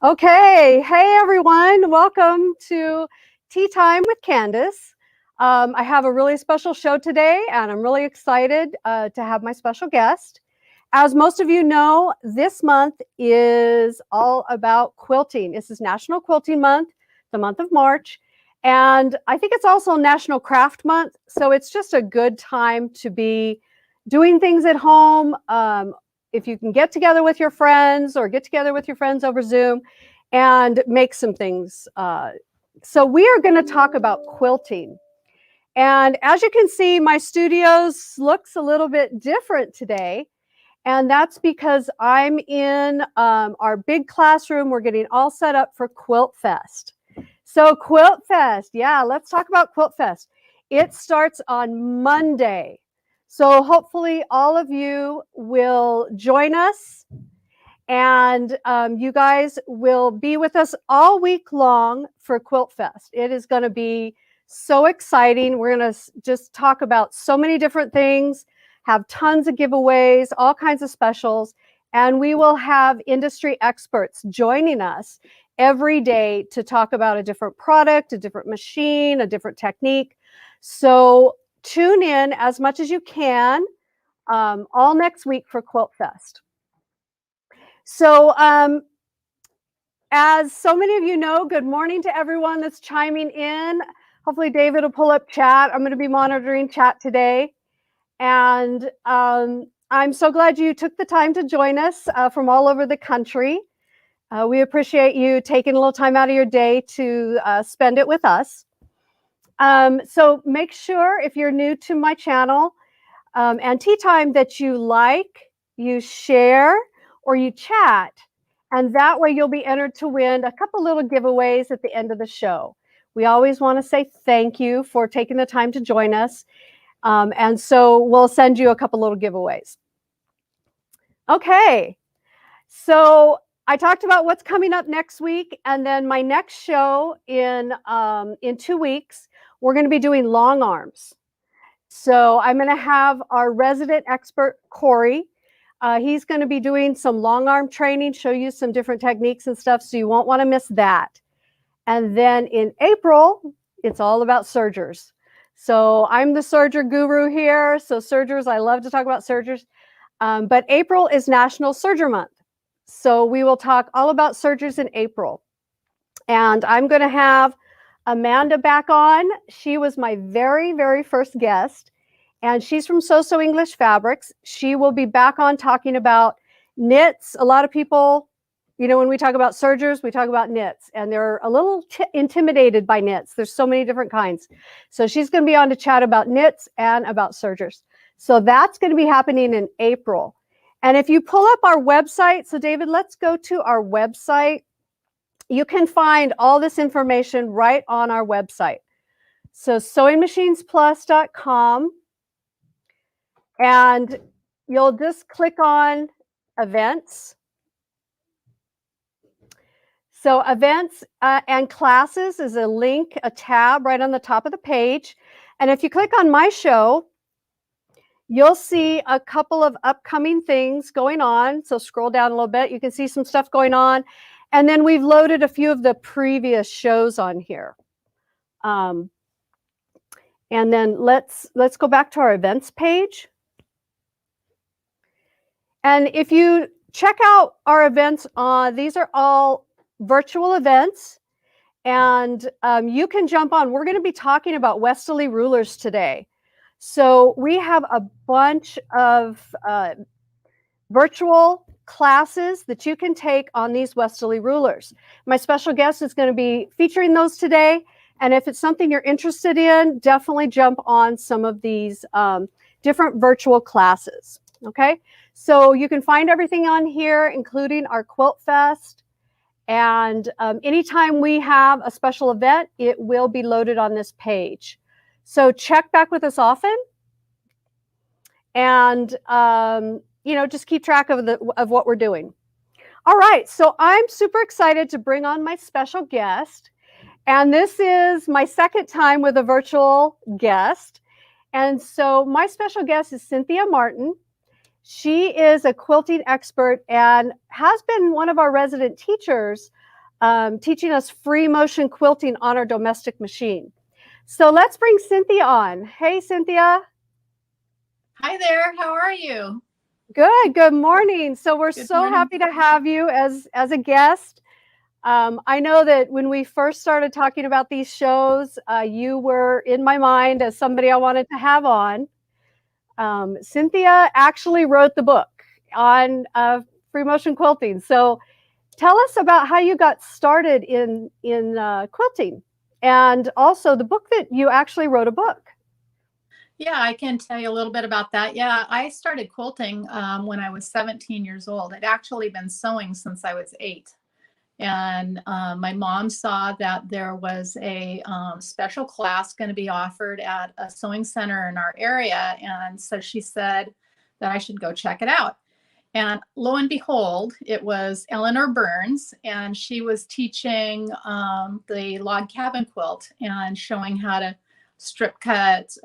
Okay, hey everyone, welcome to Tea Time with Candace. I have a really special show today, and I'm really excited to have my special guest. As most of you know, this month is all about quilting. This is National Quilting Month, the month of March, and I think it's also National Craft Month, so it's just a good time to be doing things at home. If you can get together with your friends or get together with your friends over Zoom and make some things. So we are going to talk about quilting. And as you can see, my studios looks a little bit different today. And that's because I'm in our big classroom. We're getting all set up for Quilt Fest. So Quilt Fest, yeah, let's talk about Quilt Fest. It starts on Monday. So hopefully all of you will join us, and you guys will be with us all week long for Quilt Fest. It is going to be so exciting. We're going to just talk about so many different things, have tons of giveaways, all kinds of specials, and we will have industry experts joining us every day to talk about a different product, a different machine, a different technique. So tune in as much as you can all next week for Quilt Fest. So as so many of you know, good morning to everyone that's chiming in. Hopefully David will pull up chat. I'm going to be monitoring chat today. And I'm so glad you took the time to join us from all over the country. We appreciate you taking a little time out of your day to spend it with us. So make sure, if you're new to my channel and Tea Time, that you like, you share, or you chat. And that way you'll be entered to win a couple little giveaways at the end of the show. We always want to say thank you for taking the time to join us. And so we'll send you a couple little giveaways. Okay, so I talked about what's coming up next week, and then my next show in 2 weeks, we're going to be doing long arms. So I'm going to have our resident expert, Corey. He's going to be doing some long arm training, show you some different techniques and stuff, so you won't want to miss that. And then in April, it's all about sergers. So I'm the serger guru here. So sergers, I love to talk about sergers. But April is National Serger Month. So we will talk all about sergers in April. And I'm going to have Amanda back on. She was my very, very first guest. And she's from So English Fabrics. She will be back on talking about knits. A lot of people, you know, when we talk about sergers, we talk about knits, and they're a little intimidated by knits. There's so many different kinds. So she's going to be on to chat about knits and about sergers. So that's going to be happening in April. And if you pull up our website, so David, let's go to our website. You can find all this information right on our website. So SewingMachinesPlus.com. And you'll just click on events. So events and classes is a link, a tab right on the top of the page. And if you click on my show, you'll see a couple of upcoming things going on. So scroll down a little bit. You can see some stuff going on. And then we've loaded a few of the previous shows on here. And then let's go back to our events page. And if you check out our events, these are all virtual events, and you can jump on. We're going to be talking about westerly rulers today. So we have a bunch of virtual classes that you can take on these westerly rulers. My special guest is going to be featuring those today. And if it's something you're interested in, definitely jump on some of these different virtual classes. Okay, so you can find everything on here, including our Quilt Fest. And anytime we have a special event, it will be loaded on this page. So check back with us often, and you know, just keep track of what we're doing. All right, so I'm super excited to bring on my special guest, and this is my second time with a virtual guest. And so my special guest is Cynthia Martin. She is a quilting expert and has been one of our resident teachers teaching us free motion quilting on our domestic machine. So let's bring Cynthia on. Hey, Cynthia. Hi there. How are you? Good morning. So we're Good so morning. happy to have you as a guest. I know that when we first started talking about these shows, you were in my mind as somebody I wanted to have on. Cynthia actually wrote the book on free motion quilting. So tell us about how you got started in quilting, and also the book that you actually wrote a book. Yeah, I can tell you a little bit about that. Yeah, I started quilting when I was 17 years old. I'd actually been sewing since I was 8. And my mom saw that there was a special class going to be offered at a sewing center in our area. And so she said that I should go check it out. And lo and behold, it was Eleanor Burns, and she was teaching the log cabin quilt and showing how to strip cut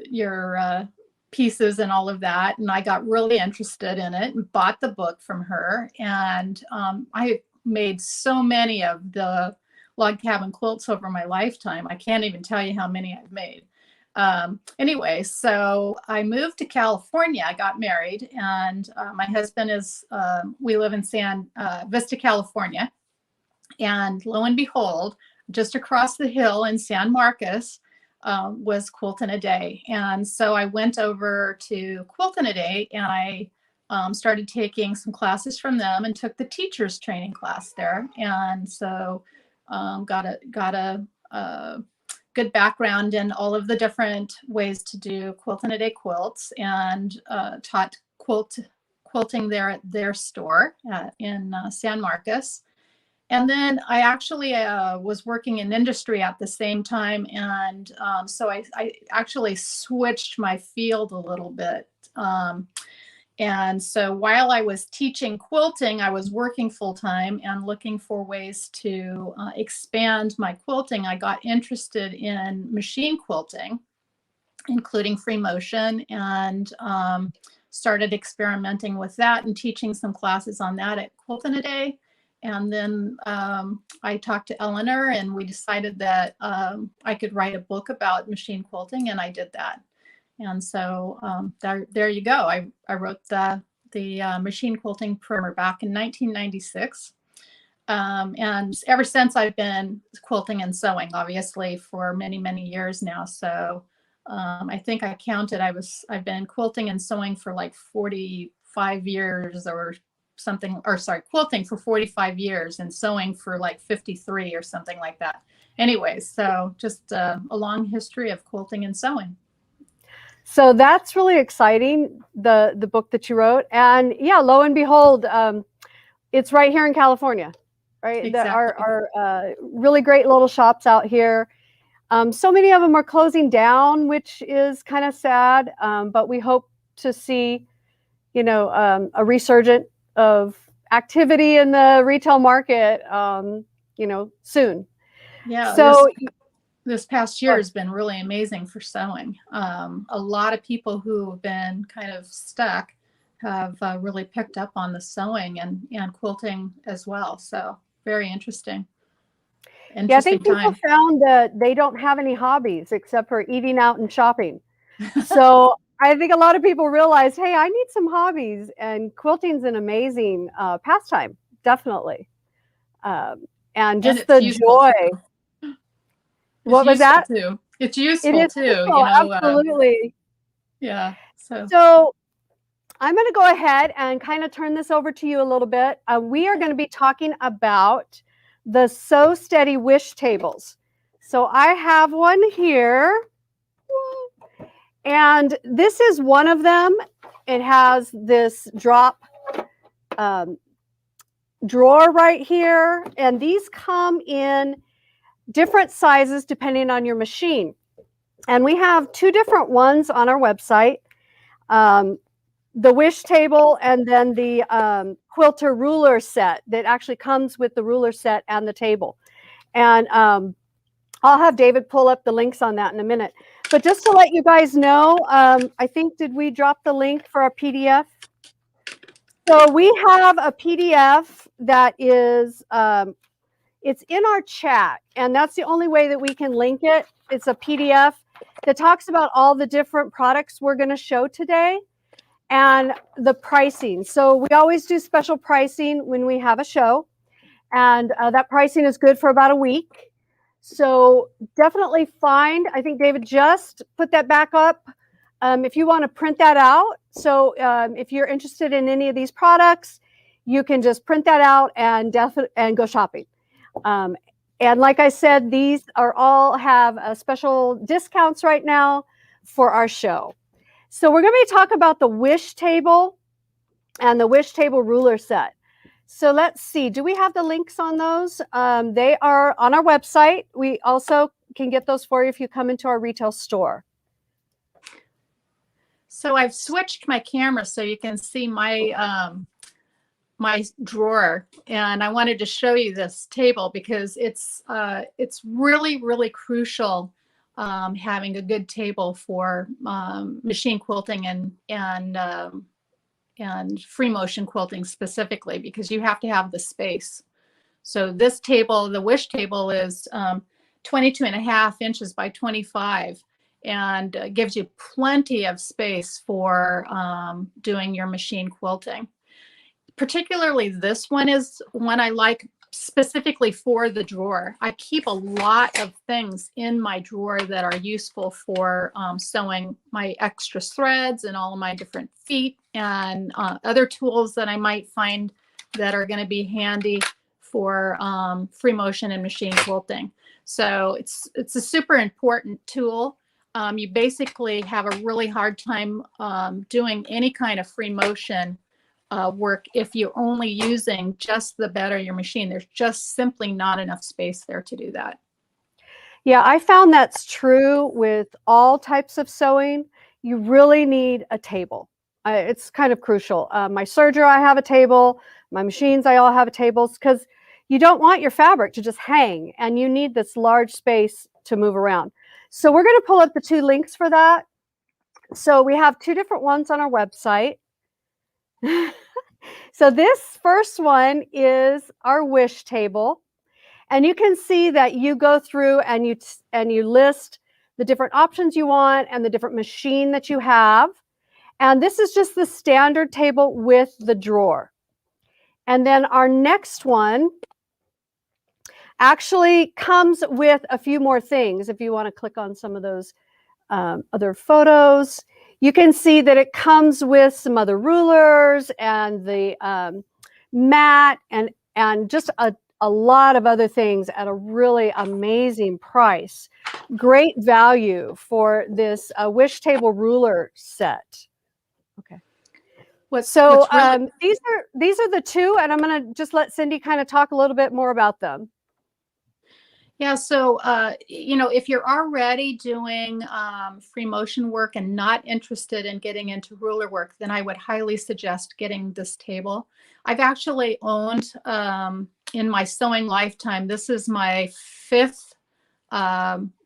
your pieces and all of that. And I got really interested in it and bought the book from her. And I made so many of the log cabin quilts over my lifetime. I can't even tell you how many I've made. Anyway, so I moved to California. I got married, and my husband is, we live in San Vista, California. And lo and behold, just across the hill in San Marcos was Quilt in a Day. And so I went over to Quilt in a Day, and I started taking some classes from them and took the teacher's training class there. And so got a good background in all of the different ways to do Quilt in a Day quilts, and taught quilting there at their store in San Marcos. And then I actually was working in industry at the same time. And so I actually switched my field a little bit. And so while I was teaching quilting, I was working full time and looking for ways to expand my quilting. I got interested in machine quilting, including free motion, and started experimenting with that and teaching some classes on that at Quilt in a Day. And then I talked to Eleanor, and we decided that I could write a book about machine quilting, and I did that. And so there you go. I wrote the machine quilting primer back in 1996. And ever since, I've been quilting and sewing, obviously, for many, many years now. So I think I counted, I've been quilting and sewing for like 45 years or something, or sorry, quilting for 45 years and sewing for like 53 or something like that. Anyways, so just a long history of quilting and sewing. So that's really exciting, the book that you wrote. And yeah, lo and behold, it's right here in California, right? Exactly. There are really great little shops out here. So many of them are closing down, which is kind of sad, but we hope to see, a resurgent of activity in the retail market, soon. Yeah. So this past year has been really amazing for sewing. A lot of people who have been kind of stuck have really picked up on the sewing and quilting as well. So very interesting. Yeah, I think people found that they don't have any hobbies except for eating out and shopping. So I think a lot of people realize, hey, I need some hobbies, and quilting's an amazing pastime, definitely. And just the joy. What was that? Too. It's useful it is too. Useful, absolutely. Yeah. So I'm going to go ahead and kind of turn this over to you a little bit. We are going to be talking about the Sew Steady wish tables. So I have one here, and this is one of them. It has this drop drawer right here, and these come in different sizes depending on your machine. And we have 2 different ones on our website. The wish table, and then the quilter ruler set that actually comes with the ruler set and the table. And I'll have David pull up the links on that in a minute. But just to let you guys know, I think, did we drop the link for our PDF? So we have a PDF that is, it's in our chat, and that's the only way that we can link it. It's a PDF that talks about all the different products we're going to show today and the pricing. So we always do special pricing when we have a show, and that pricing is good for about a week. So definitely find, I think David just put that back up, if you want to print that out. So if you're interested in any of these products, you can just print that out and go shopping. And like I said, these are all have special discounts right now for our show. So we're going to talk about the wish table and the wish table ruler set. So let's see, do we have the links on those? They are on our website. We also can get those for you if you come into our retail store. So I've switched my camera so you can see my my drawer, and I wanted to show you this table because it's really crucial, having a good table for machine quilting and free motion quilting specifically, because you have to have the space. So this table, the wish table, is 22.5 inches by 25, and gives you plenty of space for doing your machine quilting. Particularly this one is one I like specifically for the drawer. I keep a lot of things in my drawer that are useful for sewing my extra threads and all of my different feet and other tools that I might find that are going to be handy for free motion and machine quilting. So it's a super important tool. You basically have a really hard time doing any kind of free motion work if you're only using just the bed or your machine. There's just simply not enough space there to do that. Yeah, I found that's true with all types of sewing. You really need a table. It's kind of crucial. My serger, I have a table. My machines, I all have a tables, because you don't want your fabric to just hang, and you need this large space to move around. So we're going to pull up the two links for that. So we have two different ones on our website. So this first one is our wish table, and you can see that you go through and you list the different options you want and the different machine that you have. And this is just the standard table with the drawer. And then our next one actually comes with a few more things. If you want to click on some of those other photos, you can see that it comes with some other rulers and the mat and just a lot of other things at a really amazing price. Great value for this wish table ruler set. Okay. These are the two, and I'm going to just let Cindy kind of talk a little bit more about them. Yeah, so, you know, if you're already doing free motion work and not interested in getting into ruler work, then I would highly suggest getting this table. I've actually owned, in my sewing lifetime, this is my 5th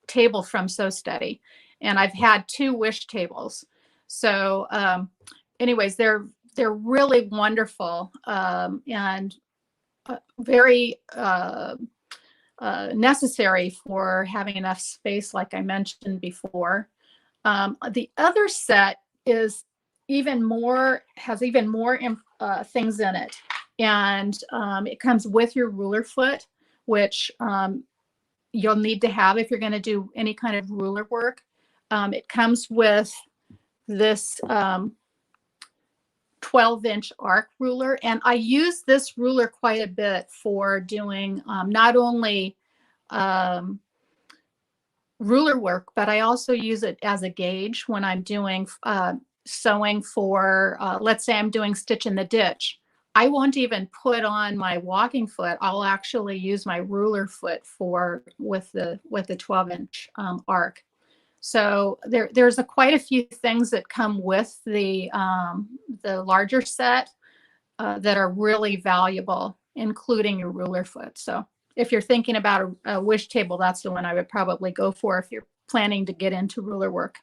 table from Sew Steady, and I've had 2 wish tables. So anyways, they're really wonderful and very necessary for having enough space, like I mentioned before. The other set is even more, has even more things in it. And it comes with your ruler foot, which you'll need to have if you're going to do any kind of ruler work. It comes with this 12-inch arc ruler, and I use this ruler quite a bit for doing not only ruler work, but I also use it as a gauge when I'm doing sewing for, let's say I'm doing stitch in the ditch. I won't even put on my walking foot. I'll actually use my ruler foot with the 12-inch arc. So there's quite a few things that come with the larger set that are really valuable, including your ruler foot. So if you're thinking about a wish table, that's the one I would probably go for if you're planning to get into ruler work.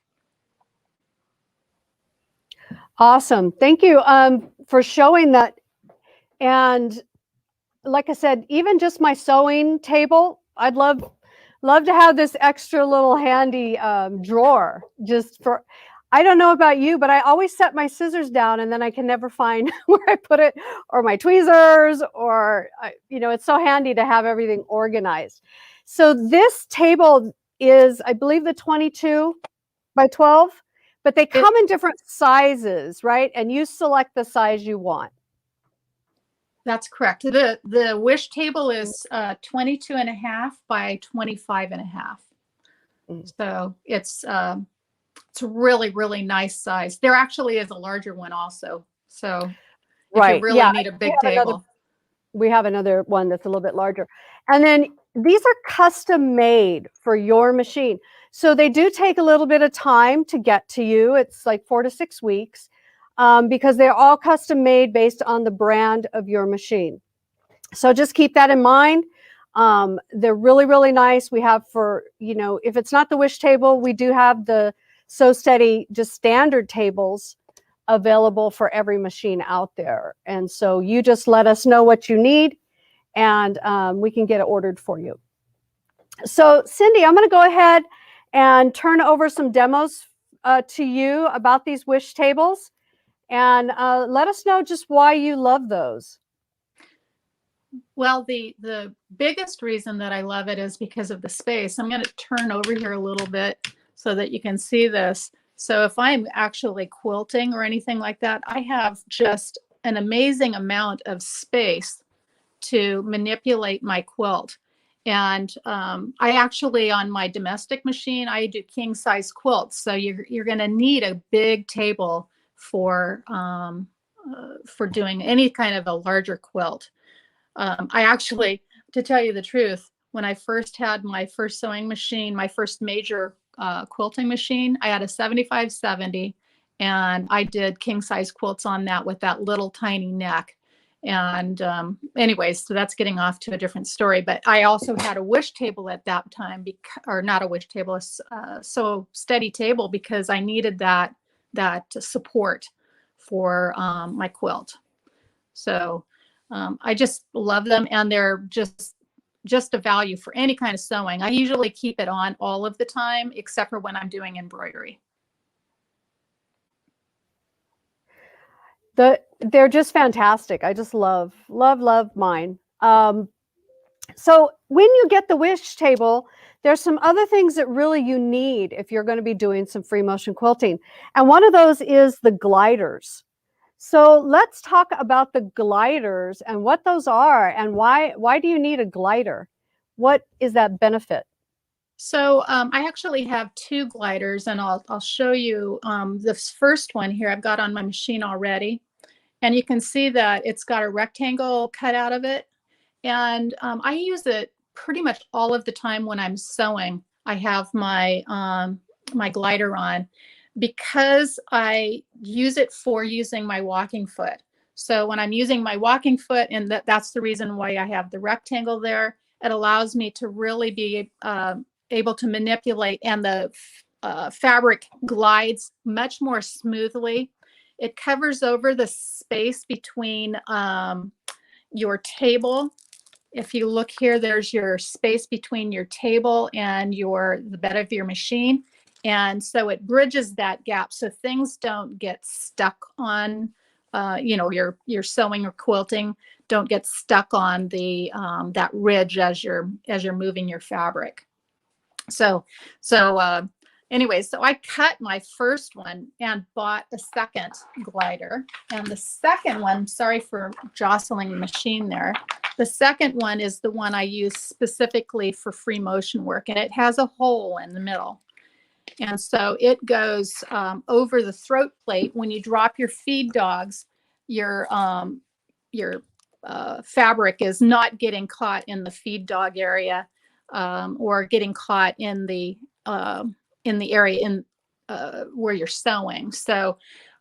Awesome. Thank you for showing that. And like I said, even just my sewing table, I'd love to have this extra little handy drawer just for, I don't know about you, but I always set my scissors down and then I can never find where I put it, or my tweezers, or, it's so handy to have everything organized. So this table is, I believe, the 22 by 12, but they come in different sizes, right? And you select the size you want. That's correct. The wish table is 22 and a half by 25 and a half. So it's a really, really nice size. There actually is a larger one also. So if you really need a big table. We have another one that's a little bit larger. And then these are custom made for your machine. So they do take a little bit of time to get to you. It's like 4 to 6 weeks because they're all custom made based on the brand of your machine. So just keep that in mind. They're really, really nice. We have for, if it's not the wish table, we do have the Sew Steady just standard tables available for every machine out there. And so you just let us know what you need and we can get it ordered for you. So Cindy, I'm going to go ahead and turn over some demos to you about these wish tables and let us know just why you love those. Well, the biggest reason that I love it is because of the space. I'm going to turn over here a little bit so that you can see this. So if I'm actually quilting or anything like that, I have just an amazing amount of space to manipulate my quilt. And I actually, on my domestic machine, I do king size quilts. So you're going to need a big table for doing any kind of a larger quilt. I actually, to tell you the truth, when I first had my first sewing machine, my first major quilting machine, I had a 7570 and I did king size quilts on that with that little tiny neck. And anyways, so that's getting off to a different story. But I also had a wish table at that time, or not a wish table, a Sew Steady table, because I needed that support for my quilt. So I just love them, and they're just a value for any kind of sewing. I usually keep it on all of the time, except for when I'm doing embroidery. They're just fantastic. I just love mine. So when you get the wish table, there's some other things that really you need if you're going to be doing some free motion quilting. And one of those is the gliders. So let's talk about the gliders and what those are and why do you need a glider? What is that benefit? So I actually have 2 gliders, and I'll show you this first one here I've got on my machine already. And you can see that it's got a rectangle cut out of it. And I use it pretty much all of the time when I'm sewing. I have my my glider on because I use it for using my walking foot. So when I'm using my walking foot, and that's the reason why I have the rectangle there, it allows me to really be able to manipulate, and the fabric glides much more smoothly. It covers over the space between your table. If you look here, there's your space between your table and the bed of your machine. And so it bridges that gap so things don't get stuck on, your sewing or quilting don't get stuck on the that ridge as you're moving your fabric. So anyway, so I cut my first one and bought a second glider. And the second one, sorry for jostling the machine there. The second one is the one I use specifically for free motion work, and it has a hole in the middle. And so it goes over the throat plate. When you drop your feed dogs, your fabric is not getting caught in the feed dog area or getting caught in the area where you're sewing. So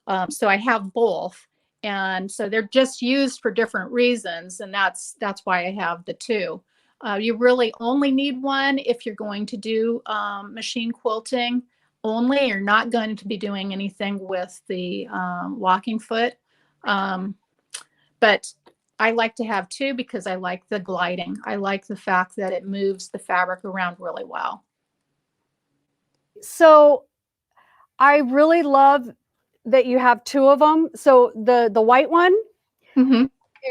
I have both. And so they're just used for different reasons. And that's why I have the 2. You really only need one if you're going to do machine quilting only. You're not going to be doing anything with the walking foot. But I like to have two because I like the gliding. I like the fact that it moves the fabric around really well. So I really love that you have two of them. So the white one, Mm-hmm.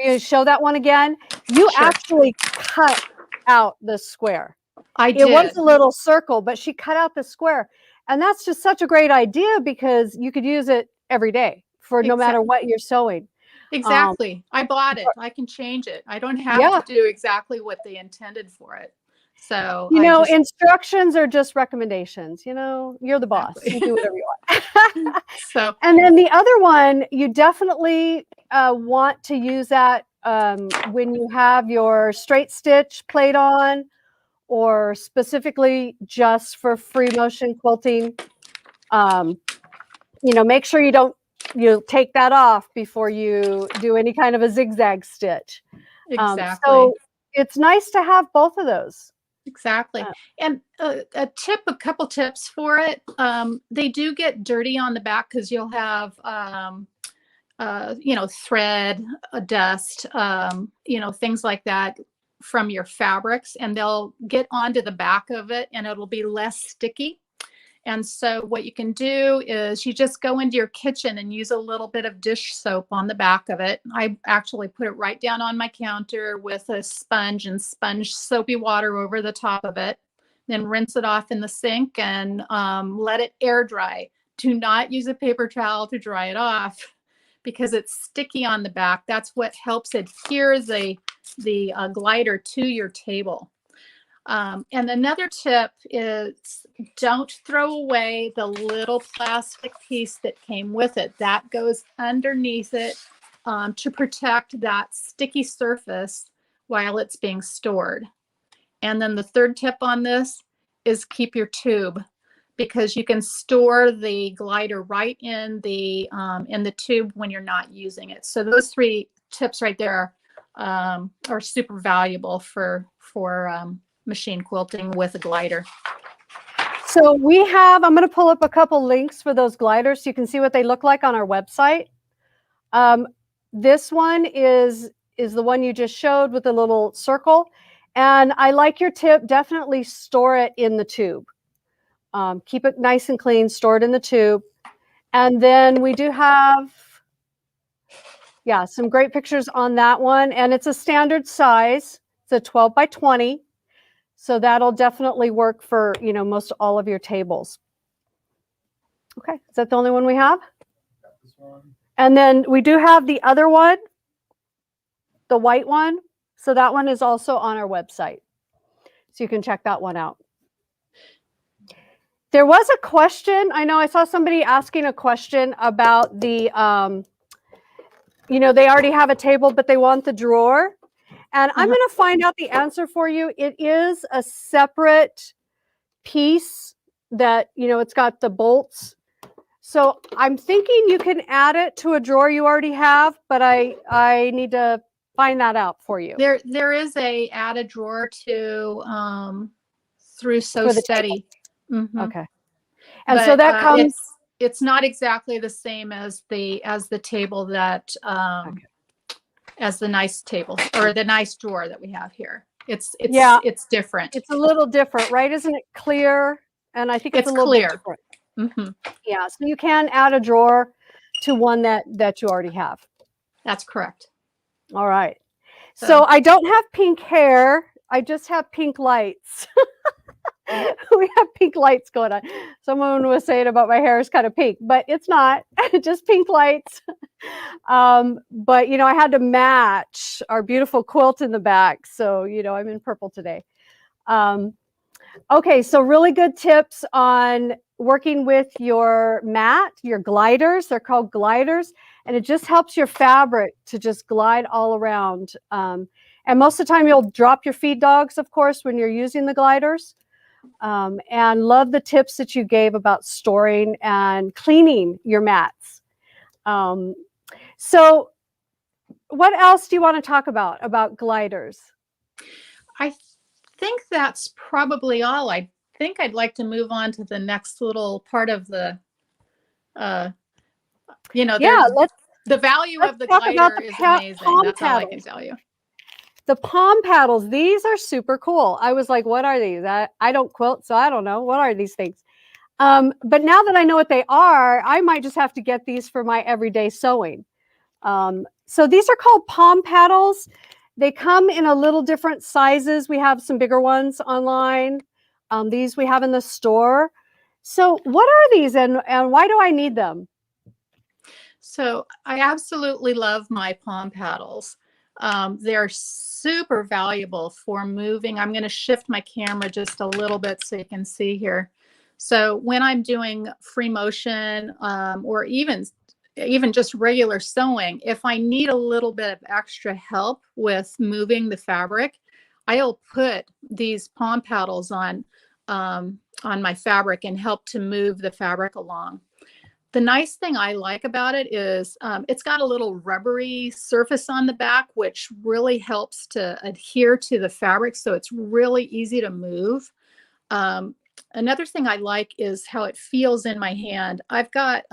you show that one again. You Sure. actually cut out the square. I It was did. a little circle, but she cut out the square. And that's just such a great idea because you could use it every day for no matter what you're sewing. Exactly. I bought it. I can change it. I don't have Yeah. to do exactly what they intended for it. So You I know, just instructions are just recommendations. You know, you're the boss. exactly. You do whatever you want. So And then the other one, you definitely want to use that when you have your straight stitch plate on, or specifically just for free motion quilting. You know, make sure you take that off before you do any kind of a zigzag stitch. exactly. So it's nice to have both of those. Exactly. And a couple tips for it. They do get dirty on the back because you'll have, thread, dust, things like that from your fabrics, and they'll get onto the back of it and it'll be less sticky. And so what you can do is you just go into your kitchen and use a little bit of dish soap on the back of it. I actually put it right down on my counter with a sponge and sponge soapy water over the top of it. Then rinse it off in the sink and let it air dry. Do not use a paper towel to dry it off because it's sticky on the back. That's what helps adhere the glider to your table. And another tip is don't throw away the little plastic piece that came with it. That goes underneath it to protect that sticky surface while it's being stored. And then the third tip on this is keep your tube, because you can store the glider right in the tube when you're not using it. So those three tips right there are super valuable for machine quilting with a glider. So I'm going to pull up a couple links for those gliders so you can see what they look like on our website. This one is the one you just showed with the little circle. And I like your tip. Definitely store it in the tube. Keep it nice and clean, store it in the tube. And then we do have, some great pictures on that one. And it's a standard size. It's a 12 by 20. So that'll definitely work for, most all of your tables. Okay, is that the only one we have? Got this one. And then we do have the other one, the white one. So that one is also on our website. So you can check that one out. There was a question. I know I saw somebody asking a question about the, they already have a table, but they want the drawer. And I'm going to find out the answer for you. It is a separate piece that, it's got the bolts. So I'm thinking you can add it to a drawer you already have, but I need to find that out for you. There is a add a drawer to through Sew Steady. Mm-hmm. Okay. And so that comes. It's not exactly the same as the table that as the nice table or the nice drawer that we have here. It's different. It's a little different, right? Isn't it clear? And I think it's a little clear. Bit different. Mm-hmm. Yeah, so you can add a drawer to one that you already have. That's correct. All right. So I don't have pink hair. I just have pink lights. We have pink lights going on. Someone was saying about my hair is kind of pink, but it's not. Just pink lights. But I had to match our beautiful quilt in the back. So, I'm in purple today. Okay, so really good tips on working with your mat, your gliders. They're called gliders, and it just helps your fabric to just glide all around. And most of the time you'll drop your feed dogs, of course, when you're using the gliders. And love the tips that you gave about storing and cleaning your mats. So what else do you want to talk about gliders? I think that's probably all. I think I'd like to move on to the next little part of the, The value Let's of the talk about glider the is amazing. palm That's all I can paddles. tell you. The palm paddles, these are super cool. I was like, what are these? I don't quilt, so I don't know. What are these things? But now that I know what they are, I might just have to get these for my everyday sewing. So these are called palm paddles. They come in a little different sizes. We have some bigger ones online. These we have in the store. So what are these and why do I need them? So I absolutely love my palm paddles. They're super valuable for moving. I'm going to shift my camera just a little bit so you can see here. So when I'm doing free motion or even just regular sewing, if I need a little bit of extra help with moving the fabric, I'll put these palm paddles on my fabric and help to move the fabric along. The nice thing I like about it is it's got a little rubbery surface on the back, which really helps to adhere to the fabric. So it's really easy to move. Another thing I like is how it feels in my hand. I've got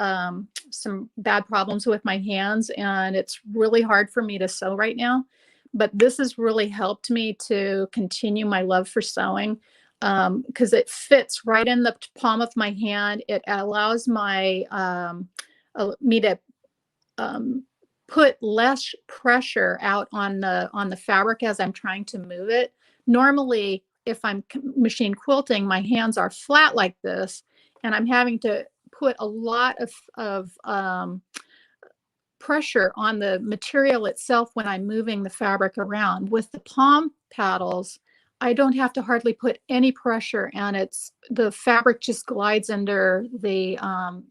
some bad problems with my hands, and it's really hard for me to sew right now. But this has really helped me to continue my love for sewing because it fits right in the palm of my hand. It allows me to put less pressure out on the fabric as I'm trying to move it. Normally, if I'm machine quilting, my hands are flat like this, and I'm having to put a lot of pressure on the material itself when I'm moving the fabric around. With the palm paddles, I don't have to hardly put any pressure, and the fabric just glides under the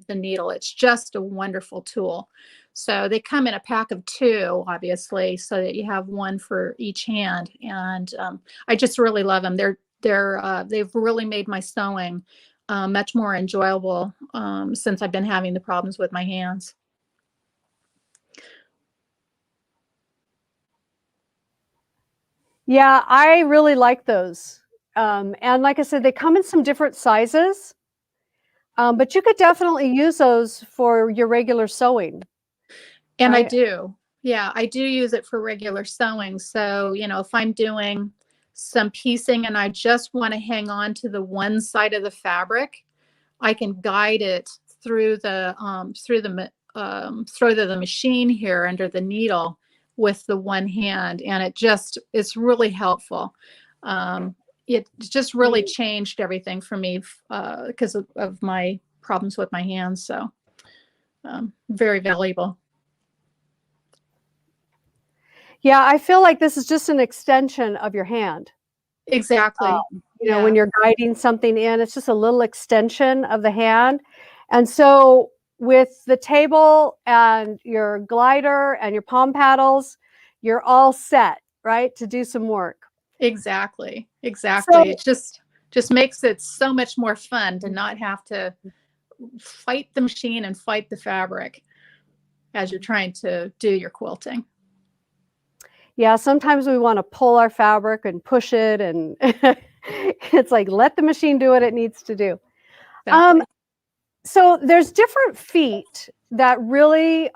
needle. It's just a wonderful tool. So they come in a pack of 2, obviously, so that you have one for each hand. And I just really love them. They've really made my sewing much more enjoyable since I've been having the problems with my hands. Yeah, I really like those. And like I said, they come in some different sizes, but you could definitely use those for your regular sewing, And I right? do. Yeah, I do use it for regular sewing. So, if I'm doing some piecing and I just want to hang on to the one side of the fabric, I can guide it through the machine here under the needle with the one hand, and it's really helpful. It just really changed everything for me because of my problems with my hands. So very valuable. Yeah, I feel like this is just an extension of your hand. Exactly. When Yeah. you're guiding something in, it's just a little extension of the hand. And so with the table and your glider and your palm paddles, you're all set, right, to do some work. Exactly. So It just makes it so much more fun to not have to fight the machine and fight the fabric as you're trying to do your quilting. yeah, sometimes we want to pull our fabric and push it, and it's like, let the machine do what it needs to do. Exactly. So there's different feet that really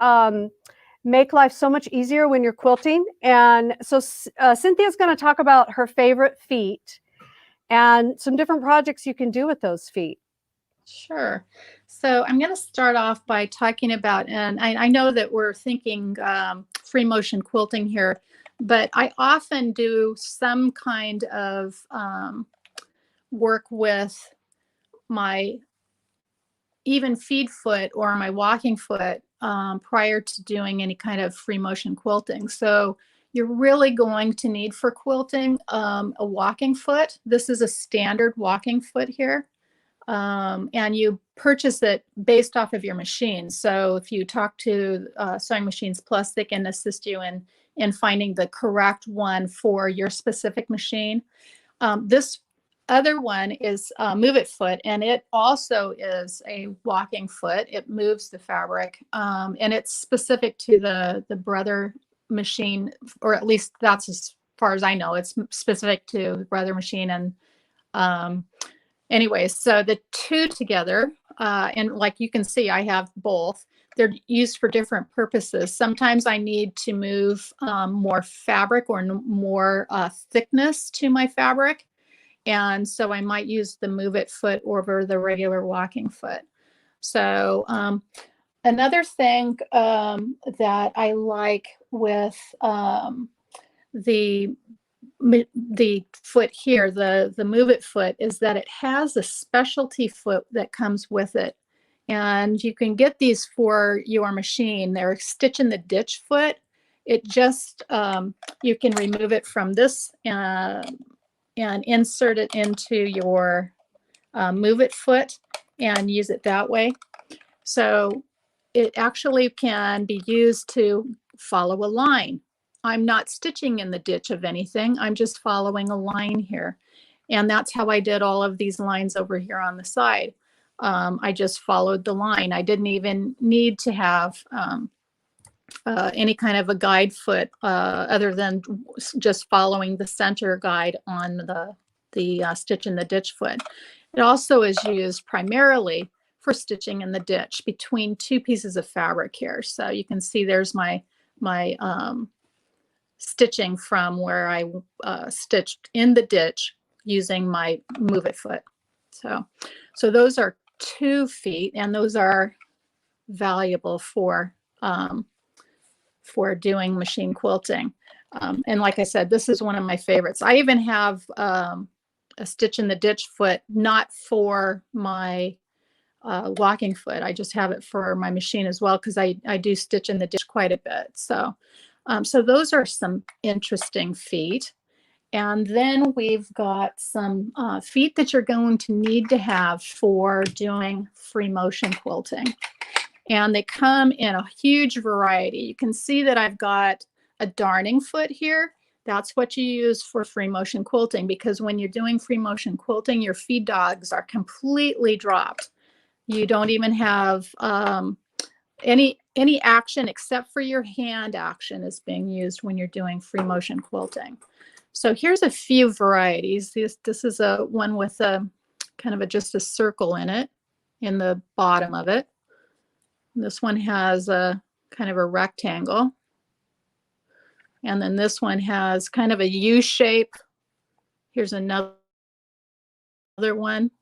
make life so much easier when you're quilting. And so Cynthia's going to talk about her favorite feet and some different projects you can do with those feet. Sure. So I'm going to start off by talking about, and I know that we're thinking free motion quilting here, but I often do some kind of work with my even feed foot or my walking foot prior to doing any kind of free motion quilting. So you're really going to need for quilting a walking foot. This is a standard walking foot here. And you purchase it based off of your machine. So if you talk to Sewing Machines Plus, they can assist you in finding the correct one for your specific machine. This other one is Move It Foot, and it also is a walking foot. It moves the fabric, and it's specific to the Brother machine, or at least that's as far as I know. It's specific to the Brother machine, and anyways, so the two together, and like you can see, I have both. they're used for different purposes. Sometimes I need to move more fabric or more thickness to my fabric. And so I might use the Move It foot over the regular walking foot. So another thing that I like with the foot here, the Move It foot, is that it has a specialty foot that comes with it. And you can get these for your machine. They're stitch in the ditch foot. It just, you can remove it from this and insert it into your Move It foot and use it that way. So it actually can be used to follow a line. I'm not stitching in the ditch of anything. I'm just following a line here. And that's how I did all of these lines over here on the side. I just followed the line. I didn't even need to have any kind of a guide foot other than just following the center guide on the stitch in the ditch foot. It also is used primarily for stitching in the ditch between two pieces of fabric here. So you can see there's my stitching from where I stitched in the ditch using my Move It foot. So those are 2 feet, and those are valuable for doing machine quilting. And like I said, this is one of my favorites. I even have a stitch in the ditch foot, not for my walking foot. I just have it for my machine as well, because I do stitch in the ditch quite a bit. So those are some interesting feet. And then we've got some feet that you're going to need to have for doing free motion quilting. And they come in a huge variety. You can see that I've got a darning foot here. That's what you use for free motion quilting, because when you're doing free motion quilting, your feed dogs are completely dropped. You don't even have any action except for your hand action is being used when you're doing free motion quilting. So here's a few varieties. This is a one with a kind of just a circle in it, in the bottom of it. This one has a kind of a rectangle. And then this one has kind of a U shape. Here's another one.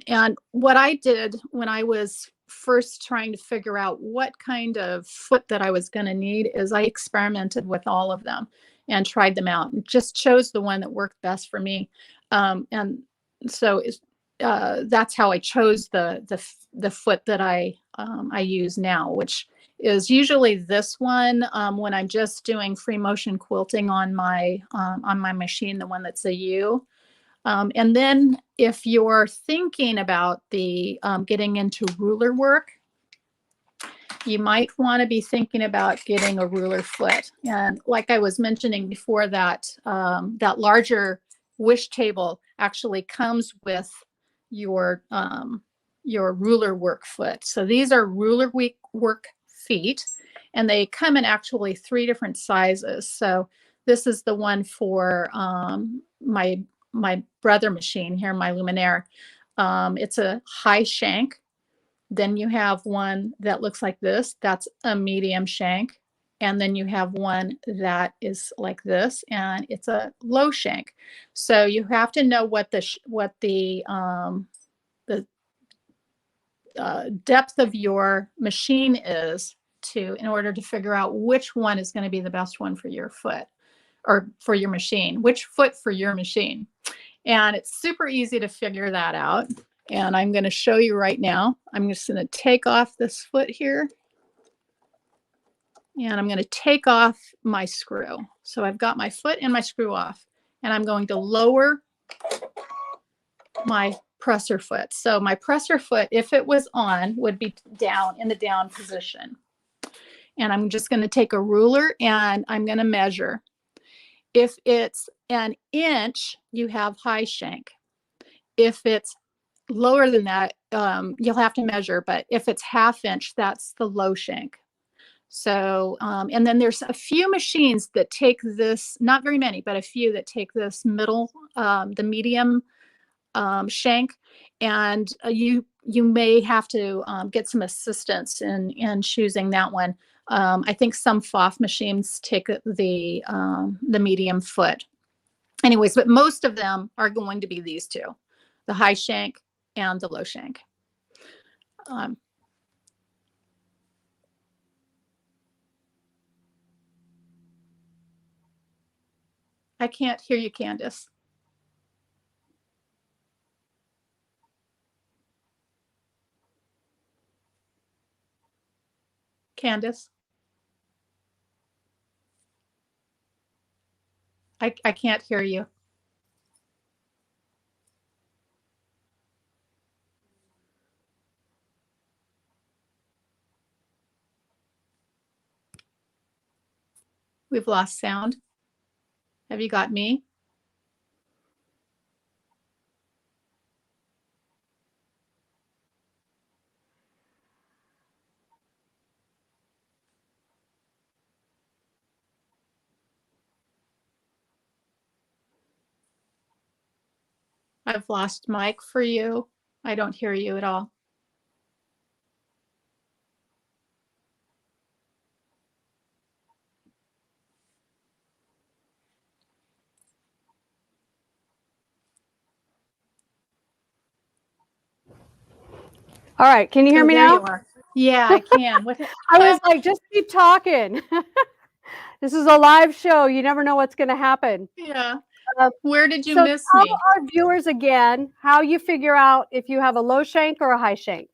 And what I did when I was first trying to figure out what kind of foot that I was going to need is I experimented with all of them and tried them out and just chose the one that worked best for me. And so that's how I chose the foot that I use now, which is usually this one when I'm just doing free motion quilting on my machine, the one that's a U. And then if you're thinking about the getting into ruler work, you might want to be thinking about getting a ruler foot. And like I was mentioning before, that that larger wish table actually comes with your ruler work foot. So these are ruler work feet, and they come in actually 3 different sizes. So this is the one for my brother machine here, my Luminaire. It's a high shank. Then you have one that looks like this. That's a medium shank. And then you have one that is like this, and it's a low shank. So you have to know what the depth of your machine is in order to figure out which one is going to be the best one for your foot, or for your machine, which foot for your machine. And it's super easy to figure that out. And I'm going to show you right now. I'm just going to take off this foot here. And I'm going to take off my screw. So I've got my foot and my screw off. And I'm going to lower my presser foot. So my presser foot, if it was on, would be down in the down position. And I'm just going to take a ruler and I'm going to measure. If it's an inch, you have high shank. If it's lower than that, you'll have to measure, but if it's half inch, that's the low shank. So, and then there's a few machines that take this, not very many, but a few that take this middle, the medium shank, and you you may have to get some assistance in choosing that one. I think some FOF machines take the medium foot. Anyways, but most of them are going to be these two, the high shank and the low shank. I can't hear you, Candace. Candace? I can't hear you. We've lost sound. Have you got me? I've lost Mike for you. I don't hear you at all. All right, can you hear me there now? You are. Yeah, I can. What? I was like, just keep talking. This is a live show. You never know what's going to happen. Yeah. Um, Where did you so miss tell me? our viewers again how you figure out if you have a low shank or a high shank.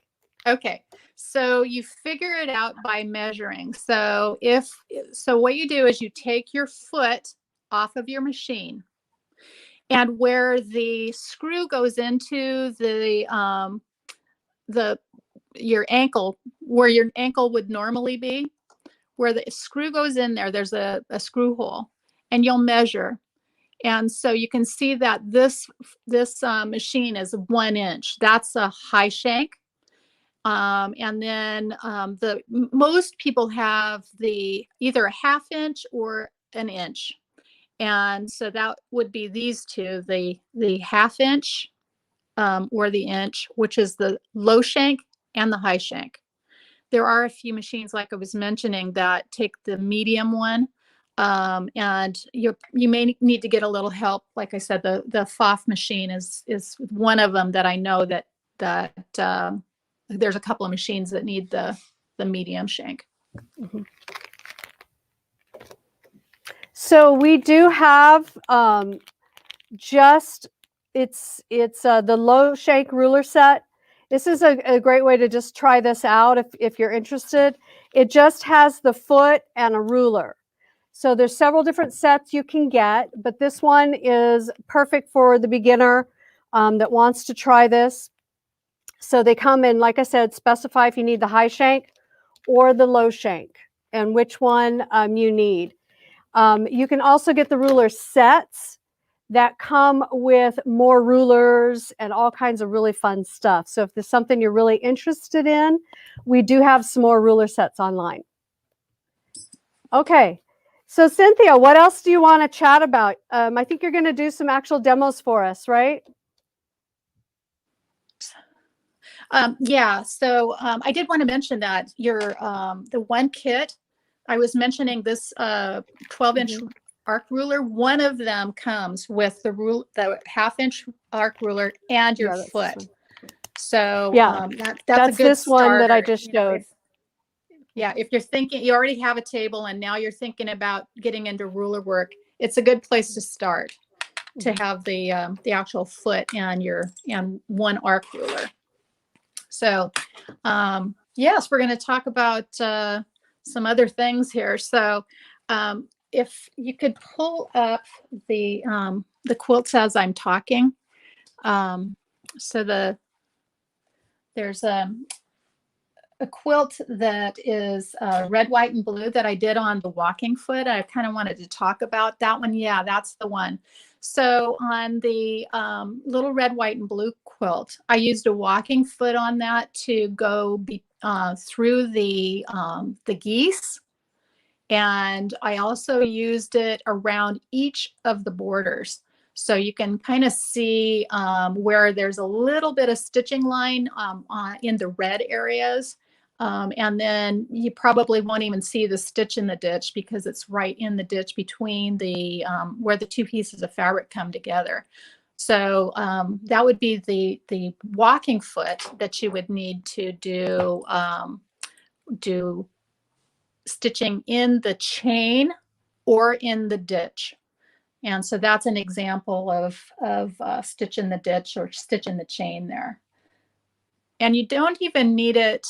Okay. So you figure it out by measuring. So what you do is you take your foot off of your machine, and where the screw goes into your ankle, where your ankle would normally be, where the screw goes in there, there's a screw hole, and you'll measure. And so you can see that this machine is 1 inch. That's a high shank. And then most people have either a 1/2 inch or an inch. And so that would be these two, the 1/2 inch or the inch, which is the low shank and the high shank. There are a few machines, like I was mentioning, that take the medium one. And you may need to get a little help. Like I said, the FOF machine is one of them that I know that there's a couple of machines that need the medium shank. Mm-hmm. So we do have it's the low shank ruler set. This is a great way to just try this out if you're interested. It just has the foot and a ruler. So there's several different sets you can get, but this one is perfect for the beginner that wants to try this. So they come in, like I said, specify if you need the high shank or the low shank and which one you need. You can also get the ruler sets that come with more rulers and all kinds of really fun stuff. So if there's something you're really interested in, we do have some more ruler sets online. Okay, so Cynthia, what else do you want to chat about? I think you're going to do some actual demos for us, right? Yeah, so I did want to mention that the one kit, I was mentioning this 12-inch arc ruler. One of them comes with the 1/2 inch arc ruler and your foot. So yeah, that's a good this starter. One that I just showed. If you're thinking, you already have a table and now you're thinking about getting into ruler work, it's a good place to start to have the actual foot and one arc ruler. So yes, we're going to talk about some other things here. So if you could pull up the quilts as I'm talking. So there's a quilt that is red, white, and blue that I did on the walking foot. I kind of wanted to talk about that one. Yeah, that's the one. So on the little red, white, and blue quilt, I used a walking foot on that to go through the geese. And I also used it around each of the borders. So you can kind of see where there's a little bit of stitching line in the red areas. And then you probably won't even see the stitch in the ditch because it's right in the ditch between the where the two pieces of fabric come together. So that would be the walking foot that you would need to do stitching in the chain or in the ditch. And so that's an example of stitch in the ditch or stitch in the chain there. And you don't even need it.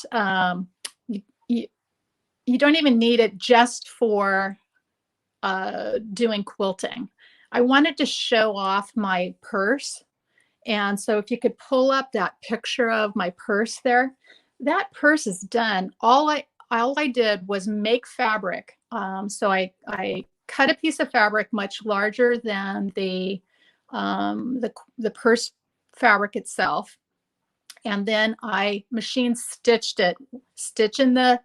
You don't even need it just for doing quilting. I wanted to show off my purse. And so if you could pull up that picture of my purse there, that purse is done. All I did was make fabric. So I cut a piece of fabric much larger than the purse fabric itself. And then I machine stitched it, stitching with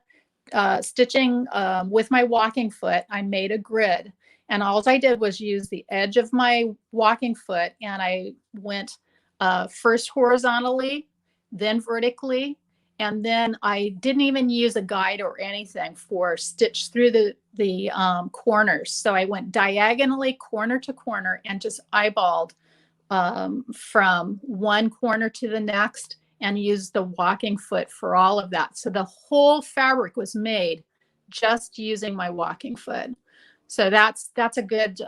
my walking foot. I made a grid, and all I did was use the edge of my walking foot, and I went first horizontally, then vertically, and then I didn't even use a guide or anything for stitch through the corners. So I went diagonally corner to corner and just eyeballed from one corner to the next and used the walking foot for all of that. So the whole fabric was made just using my walking foot. So that's a good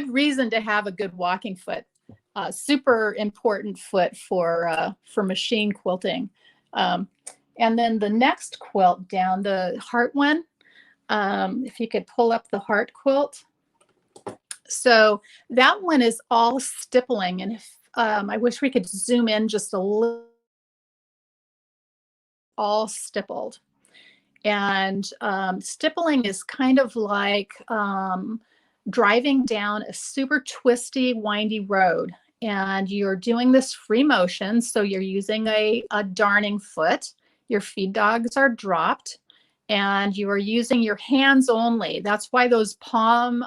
reason to have a good walking foot. Super important foot for machine quilting. And then the next quilt down, the heart one, if you could pull up the heart quilt. So that one is all stippling, and if I wish we could zoom in just a little. All stippled, and stippling is kind of like driving down a super twisty, windy road, and you're doing this free motion. So you're using a darning foot. Your feed dogs are dropped, and you are using your hands only. That's why those palm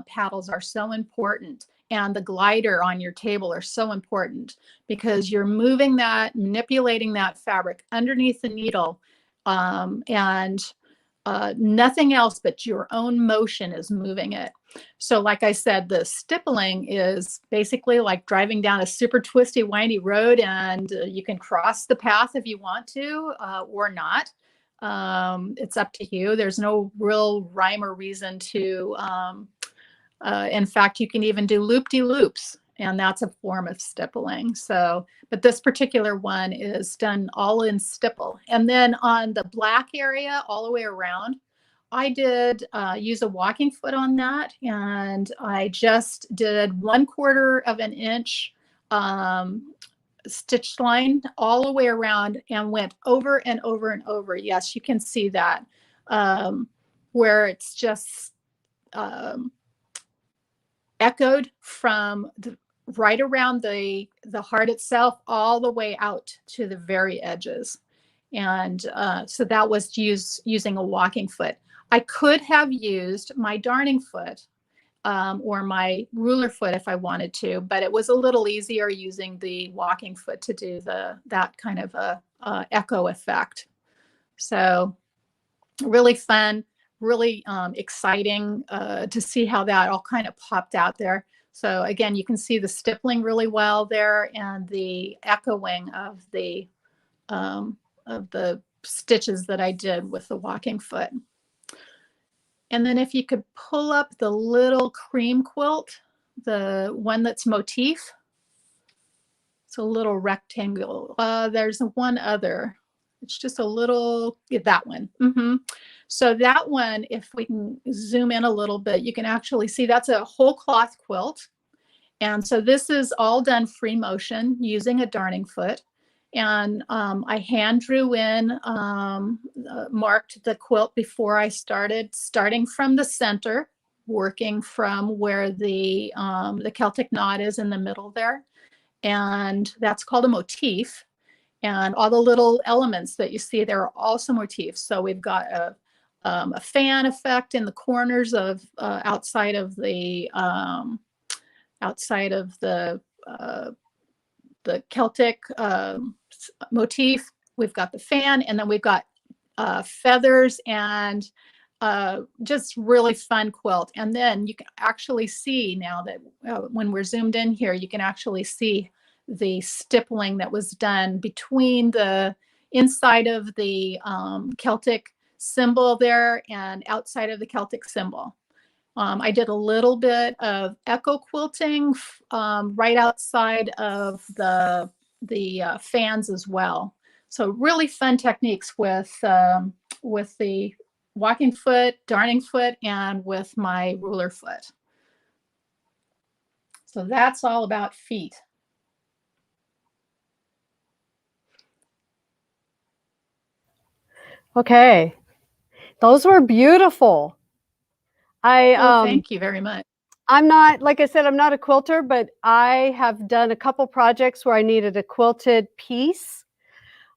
paddles are so important, and the glider on your table are so important, because you're moving that, manipulating that fabric underneath the needle, and nothing else but your own motion is moving it. So like I said, the stippling is basically like driving down a super twisty, windy road, and you can cross the path if you want to or not. It's up to you. There's no real rhyme or reason to, in fact, you can even do loop-de-loops, and that's a form of stippling. So, but this particular one is done all in stipple. And then on the black area all the way around, I did use a walking foot on that, and I just did 1/4 of an inch stitch line all the way around and went over and over and over. Yes, you can see that where it's just echoed from right around the heart itself all the way out to the very edges. And so that was using a walking foot. I could have used my darning foot or my ruler foot if I wanted to, but it was a little easier using the walking foot to do that kind of a echo effect. So really fun, really exciting to see how that all kind of popped out there. So again, you can see the stippling really well there, and the echoing of the stitches that I did with the walking foot. And then if you could pull up the little cream quilt, the one that's motif. It's a little rectangle. There's one other. It's just a little, that one. So that one, if we can zoom in a little bit, you can actually see that's a whole cloth quilt. And so this is all done free motion using a darning foot. And I hand drew in, marked the quilt before I started, starting from the center, working from where the Celtic knot is in the middle there. And that's called a motif. And all the little elements that you see there are also motifs. So we've got a fan effect in the corners of outside of the outside of the Celtic motif. We've got the fan, and then we've got feathers and just really fun quilt. And then you can actually see now that when we're zoomed in here, you can actually see the stippling that was done between the inside of the Celtic symbol there and outside of the Celtic symbol. I did a little bit of echo quilting right outside of the fans as well. So really fun techniques with the walking foot, darning foot, and with my ruler foot. So that's all about feet. Okay, those were beautiful. Thank you very much. I'm not, like I said, I'm not a quilter, but I have done a couple projects where I needed a quilted piece.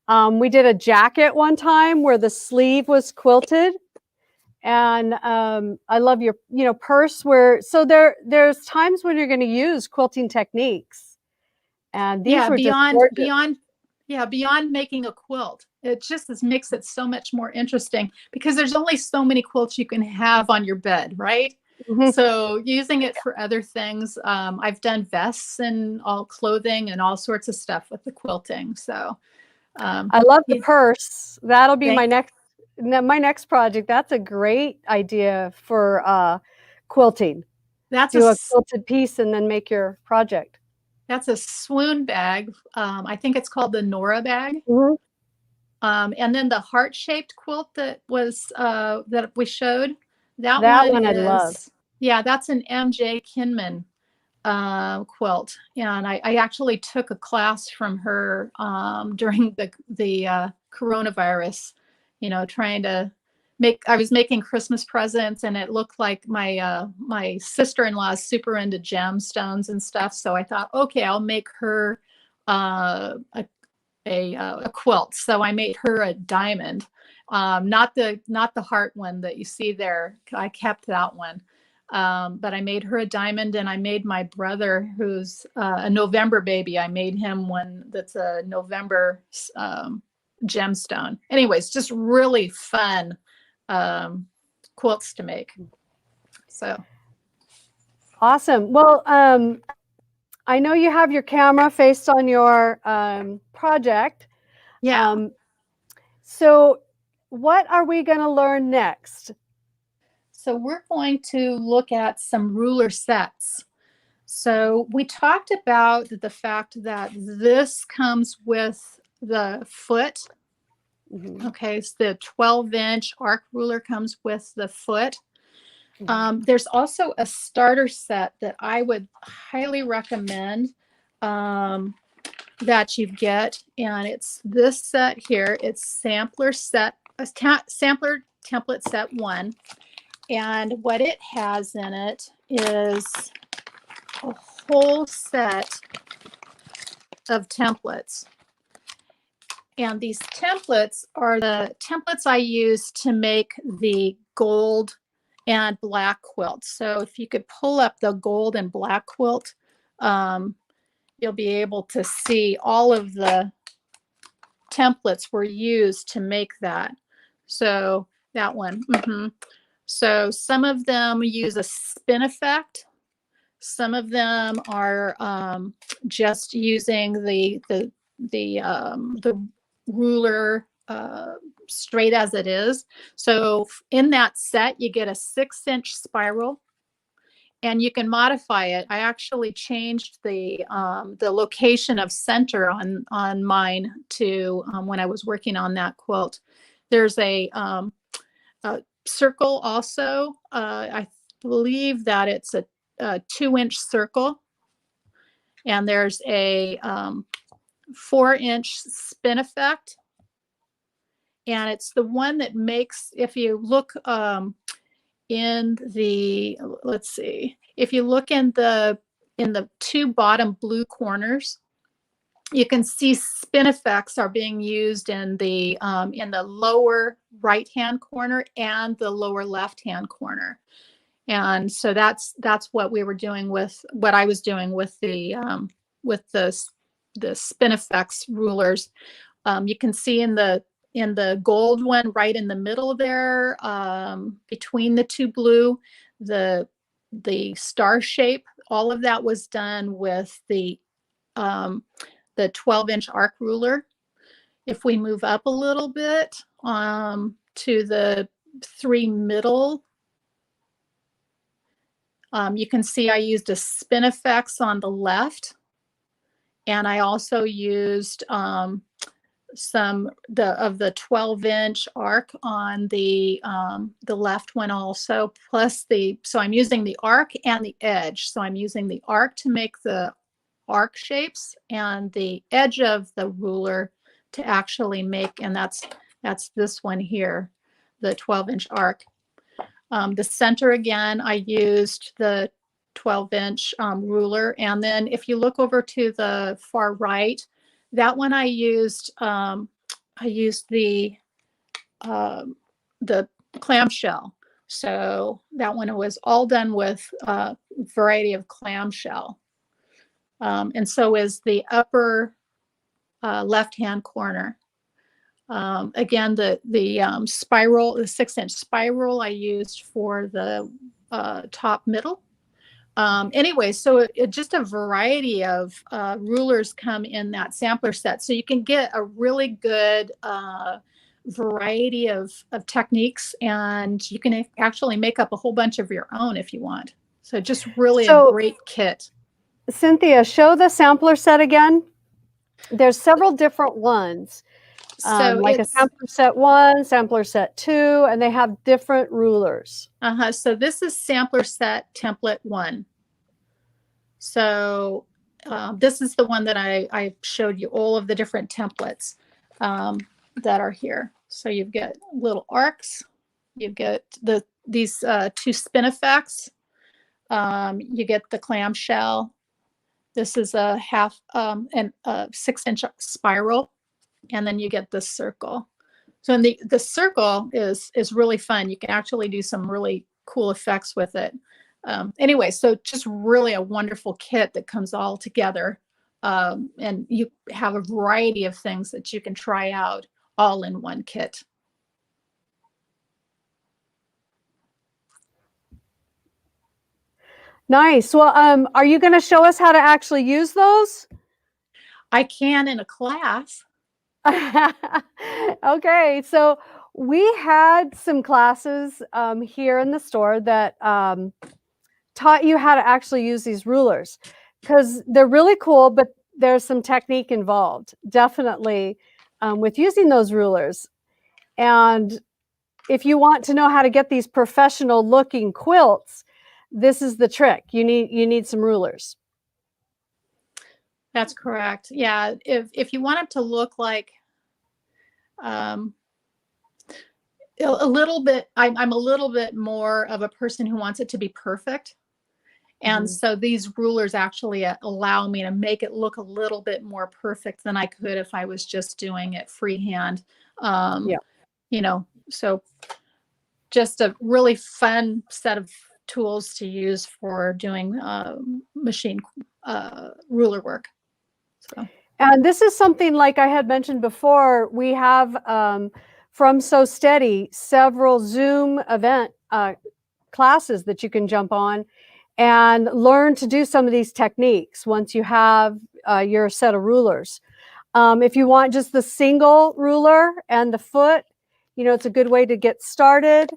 We did a jacket one time where the sleeve was quilted. And I love your, purse so there's times when you're going to use quilting techniques. And these were beyond making a quilt. It just makes it so much more interesting because there's only so many quilts you can have on your bed, right? Mm-hmm. So using it for other things, I've done vests and all clothing and all sorts of stuff with the quilting. So I love the purse. That'll be my next project. That's a great idea for quilting. Do a quilted piece and then make your project. That's a swoon bag. I think it's called the Nora bag. Mm-hmm. And then the heart-shaped quilt that was that we showed. That one I love. Yeah, that's an MJ Kinman quilt, and I actually took a class from her during the coronavirus. Trying to I was making Christmas presents, and it looked like my sister-in-law is super into gemstones and stuff. So I thought, okay, I'll make her a quilt. So I made her a diamond, not the heart one that you see there. I kept that one. But I made her a diamond, and I made my brother, who's a November baby, I made him one that's a November gemstone. Anyways, just really fun quilts to make. So awesome. Well, I know you have your camera faced on your project. Yeah. So what are we going to learn next? So we're going to look at some ruler sets. So we talked about the fact that this comes with the foot. Mm-hmm. Okay, so the 12-inch arc ruler comes with the foot. Mm-hmm. There's also a starter set that I would highly recommend that you get, and it's this set here. It's sampler template set 1. And what it has in it is a whole set of templates. And these templates are the templates I use to make the gold and black quilt. So if you could pull up the gold and black quilt, you'll be able to see all of the templates were used to make that. So that one. Mm-hmm. So some of them use a spin effect. Some of them are just using the ruler straight as it is. So in that set, you get a 6-inch spiral, and you can modify it. I actually changed the location of center on mine to when I was working on that quilt. There's a circle also. I believe that it's a 2-inch circle, and there's a 4-inch spin effect, and it's the one that makes, if you look in the, let's see, if you look in the 2 bottom blue corners, you can see spin effects are being used in the lower right-hand corner and the lower left-hand corner. And so that's what we were doing with what I was doing with the Spinifex rulers. You can see in the gold one right in the middle there, between the two blue, the star shape, all of that was done with the 12-inch arc ruler. If we move up a little bit to the 3 middle, you can see I used a Spinifex on the left, and I also used some of the 12-inch arc on the left one also, plus so I'm using the arc and the edge. So I'm using the arc to make the arc shapes and the edge of the ruler to actually make, and that's this one here, the 12-inch arc. The center, again, I used the 12-inch ruler. And then if you look over to the far right, that one I used the clamshell. So that one was all done with a variety of clamshell. And so is the upper left-hand corner. Again, the spiral, the 6-inch spiral I used for the top middle. Anyway, so it just a variety of rulers come in that sampler set. So you can get a really good variety of techniques, and you can actually make up a whole bunch of your own if you want. So just really a great kit. Cynthia, show the sampler set again. There's several different ones. So like a sampler set 1, sampler set 2, and they have different rulers. So this is sampler set template 1. So this is the one that I showed you all of the different templates that are here. So you've got little arcs, you've got these 2 Spinifex, you get the clamshell. This is a half and a 6-inch spiral. And then you get this circle. So in the circle is really fun. You can actually do some really cool effects with it. Anyway, so just really a wonderful kit that comes all together. And you have a variety of things that you can try out all in one kit. Nice. Well, are you going to show us how to actually use those? I can in a class. Okay, so we had some classes here in the store that taught you how to actually use these rulers, because they're really cool, but there's some technique involved, definitely, with using those rulers. And if you want to know how to get these professional looking quilts, this is the trick. You need some rulers. That's correct. Yeah, if you want it to look like a little bit, I'm a little bit more of a person who wants it to be perfect. And so these rulers actually allow me to make it look a little bit more perfect than I could if I was just doing it freehand. You know, so just a really fun set of tools to use for doing machine ruler work. So. And this is something, like I had mentioned before, we have from Sew Steady several Zoom event classes that you can jump on and learn to do some of these techniques once you have your set of rulers. If you want just the single ruler and the foot, you know, it's a good way to get started.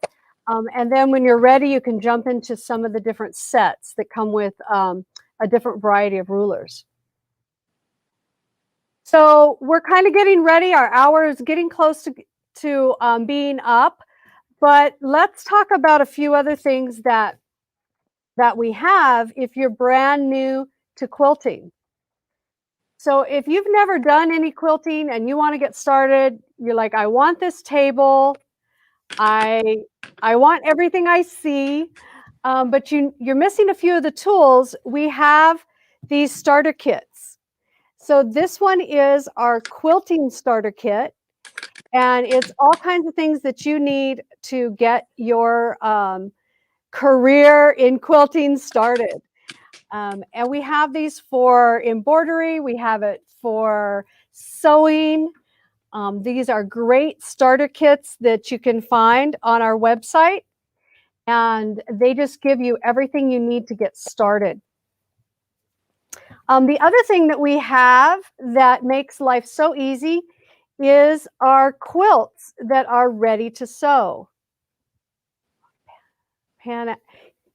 And then when you're ready, you can jump into some of the different sets that come with a different variety of rulers. So we're kind of getting ready. Our hour is getting close to being up, but let's talk about a few other things that we have if you're brand new to quilting. So if you've never done any quilting and you want to get started, you're like, I want this table, I want everything I see, but you're missing a few of the tools. We have these starter kits. So this one is our quilting starter kit, and it's all kinds of things that you need to get your career in quilting started. And we have these for embroidery. We have it for sewing. These are great starter kits that you can find on our website. And they just give you everything you need to get started. The other thing that we have that makes life so easy is our quilts that are ready to sew. Pan,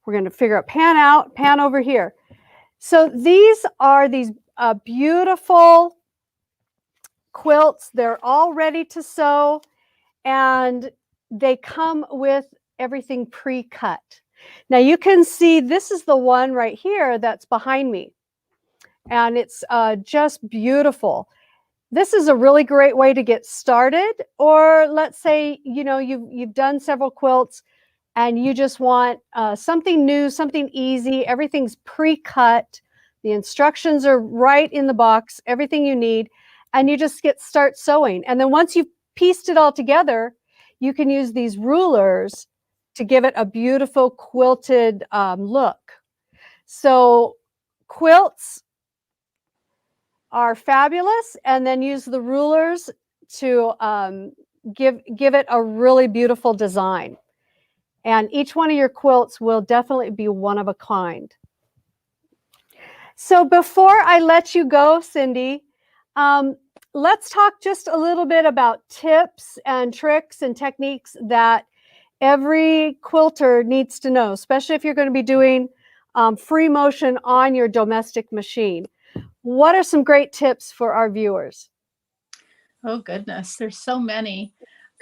we're going to figure out pan out, pan over here. So these are these beautiful quilts. They're all ready to sew, and they come with everything pre-cut. Now you can see this is the one right here that's behind me, and it's just beautiful. This is a really great way to get started, or let's say, you know, you've done several quilts and you just want something new, something easy. Everything's pre-cut. The instructions are right in the box, everything you need, and you just start sewing. And then once you've pieced it all together, you can use these rulers to give it a beautiful quilted look. So quilts are fabulous, and then use the rulers to give it a really beautiful design. And each one of your quilts will definitely be one of a kind. So before I let you go, Cindy, let's talk just a little bit about tips and tricks and techniques that every quilter needs to know, especially if you're going to be doing free motion on your domestic machine. What are some great tips for our viewers? Oh goodness, there's so many.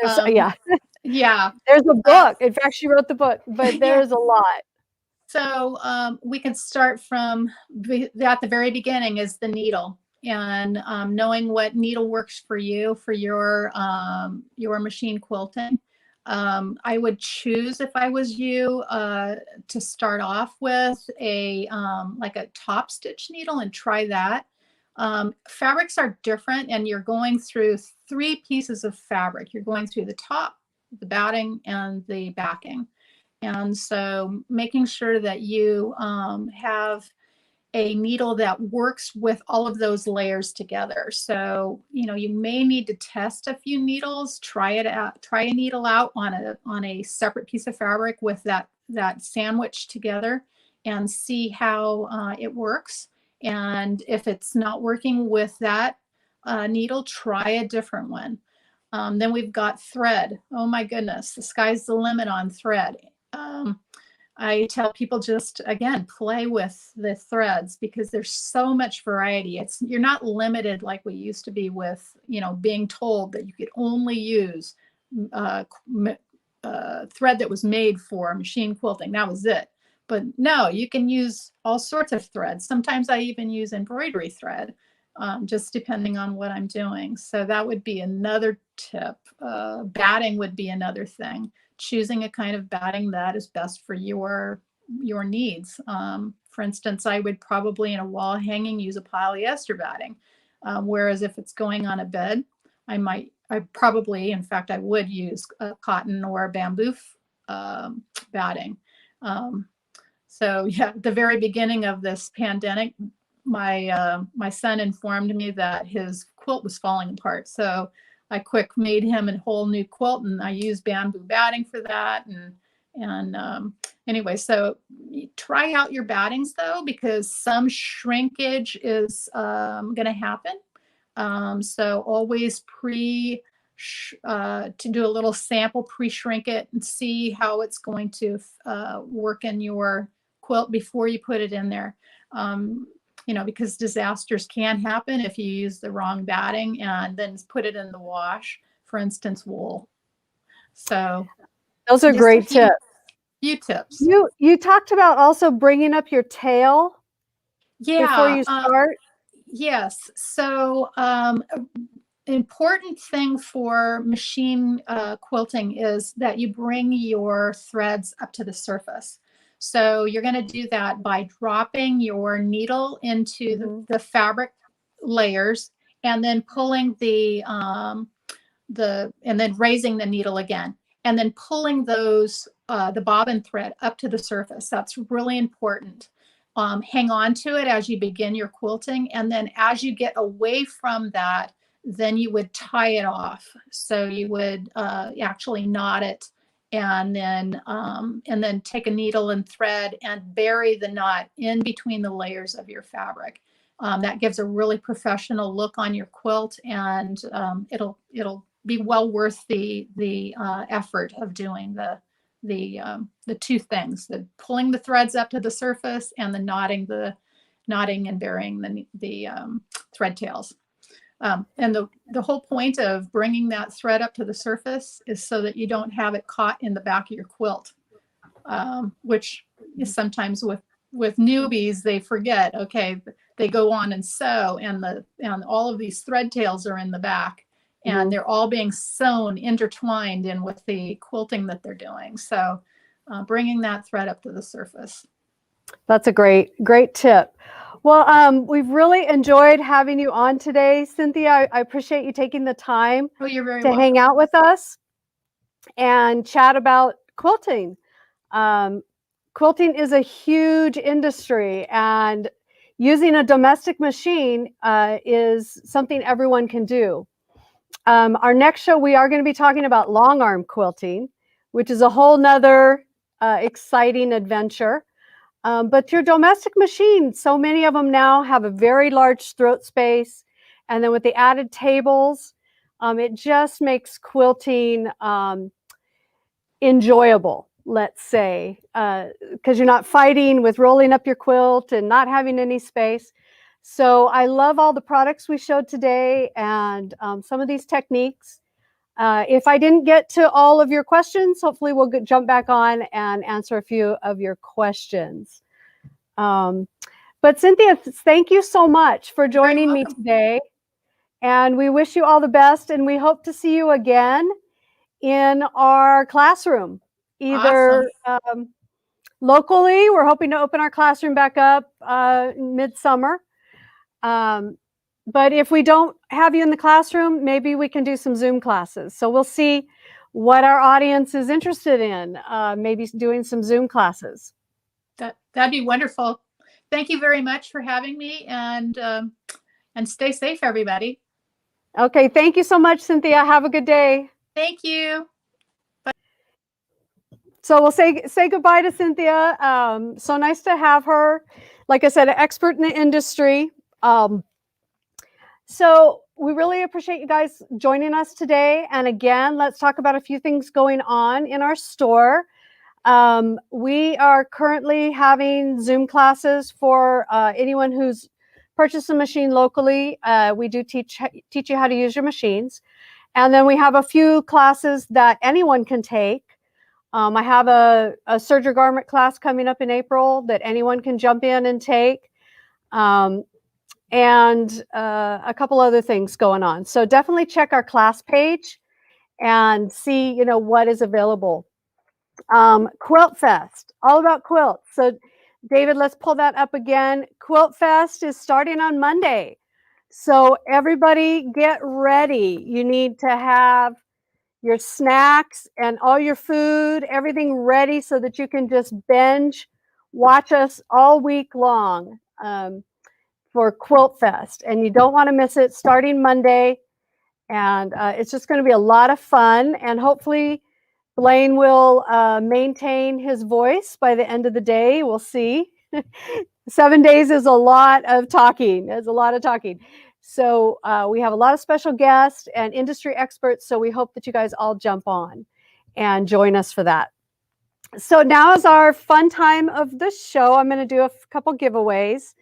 Yeah. Yeah. There's a book. In fact, she wrote the book, but there's a lot. So we can start from at the very beginning is the needle, and knowing what needle works for you for your machine quilting. I would choose, if I was you, to start off with a like a top stitch needle and try that. Fabrics are different, and you're going through 3 pieces of fabric. You're going through the top, the batting, and the backing. And so making sure that you have a needle that works with all of those layers together. So, you know, you may need to test a few needles, try it out, try a needle out on a separate piece of fabric with that sandwich together, and see how it works. And if it's not working with that needle, try a different one. Then we've got thread. Oh my goodness, the sky's the limit on thread. I tell people, just again, play with the threads, because there's so much variety. You're not limited like we used to be with, you know, being told that you could only use thread that was made for machine quilting. That was it. But no, you can use all sorts of threads. Sometimes I even use embroidery thread, just depending on what I'm doing. So that would be another tip. Batting would be another thing. Choosing a kind of batting that is best for your needs. For instance, I would probably in a wall hanging use a polyester batting, whereas if it's going on a bed, I probably, in fact, I would use a cotton or a bamboo batting. So yeah, at the very beginning of this pandemic, my son informed me that his quilt was falling apart. So I quick made him a whole new quilt, and I used bamboo batting for that. And anyway, so try out your battings though, because some shrinkage is going to happen. So always to do a little sample, pre-shrink it and see how it's going to work in your quilt before you put it in there. You know, because disasters can happen if you use the wrong batting and then put it in the wash, for instance, wool. So those are great tips. Few tips. You talked about also bringing up your tail before you start. Yes. So important thing for machine quilting is that you bring your threads up to the surface. So you're going to do that by dropping your needle into the fabric layers, and then pulling and then raising the needle again. and then pulling those, the bobbin thread up to the surface. That's really important. Hang on to it as you begin your quilting. And then as you get away from that, then you would tie it off. So you would actually knot it, and then take a needle and thread and bury the knot in between the layers of your fabric. That gives a really professional look on your quilt, and it'll be well worth the effort of doing the two things: the pulling the threads up to the surface and the knotting and burying the thread tails. And the whole point of bringing that thread up to the surface is so that you don't have it caught in the back of your quilt, which is sometimes with newbies, they forget, okay, they go on and sew, and all of these thread tails are in the back, and they're all being sewn, intertwined in with the quilting that they're doing. So bringing that thread up to the surface. That's a great tip. Well, we've really enjoyed having you on today, Cynthia. I appreciate you taking the time you're very to welcome. hang out with us and chat about quilting. Quilting is a huge industry, and using a domestic machine is something everyone can do. Our next show, we are going to be talking about long arm quilting, which is a whole nother exciting adventure. But your domestic machine, so many of them now have a very large throat space. And then with the added tables, it just makes quilting enjoyable, let's say, because you're not fighting with rolling up your quilt and not having any space. So I love all the products we showed today, and some of these techniques. If I didn't get to all of your questions, hopefully we'll jump back on and answer a few of your questions. But Cynthia, thank you so much for joining me today. And we wish you all the best, and we hope to see you again in our classroom, either locally. We're hoping to open our classroom back up midsummer. But if we don't have you in the classroom, maybe we can do some Zoom classes. So we'll see what our audience is interested in, maybe doing some Zoom classes. That'd be wonderful. Thank you very much for having me, and stay safe, everybody. Okay, thank you so much, Cynthia. Have a good day. Thank you. Bye. So we'll say goodbye to Cynthia. So nice to have her. Like I said, an expert in the industry. So we really appreciate you guys joining us today. And again, let's talk about a few things going on in our store. We are currently having Zoom classes for anyone who's purchased a machine locally. We do teach you how to use your machines. And then we have a few classes that anyone can take. I have a serger garment class coming up in April that anyone can jump in and take. And a couple other things going on. So definitely check our class page and see, what is available. Quilt Fest, all about quilts. So David, let's pull that up again. Quilt Fest is starting on Monday. So everybody get ready. You need to have your snacks and all your food, everything ready so that you can just binge watch us all week long for Quilt Fest. And you don't want to miss it, starting Monday. And it's just going to be a lot of fun. And hopefully Blaine will maintain his voice by the end of the day. We'll see. 7 days is a lot of talking. There's a lot of talking. So we have a lot of special guests and industry experts. So we hope that you guys all jump on and join us for that. So now is our fun time of the show. I'm going to do a couple giveaways.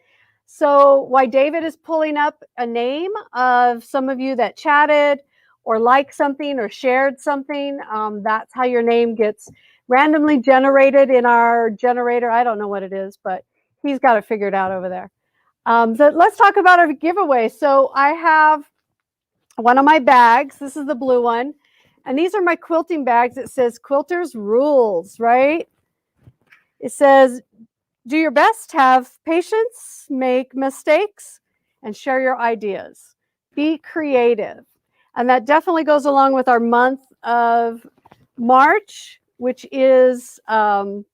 So while David is pulling up a name of some of you that chatted or liked something or shared something, that's how your name gets randomly generated in our generator. I don't know what it is, but he's got it figured out over there. So let's talk about our giveaway. So I have one of my bags. This is the blue one. And these are my quilting bags. It says Quilters Rules, right? It says, do your best, have patience, make mistakes, and share your ideas. Be creative. And that definitely goes along with our month of March, which is crafting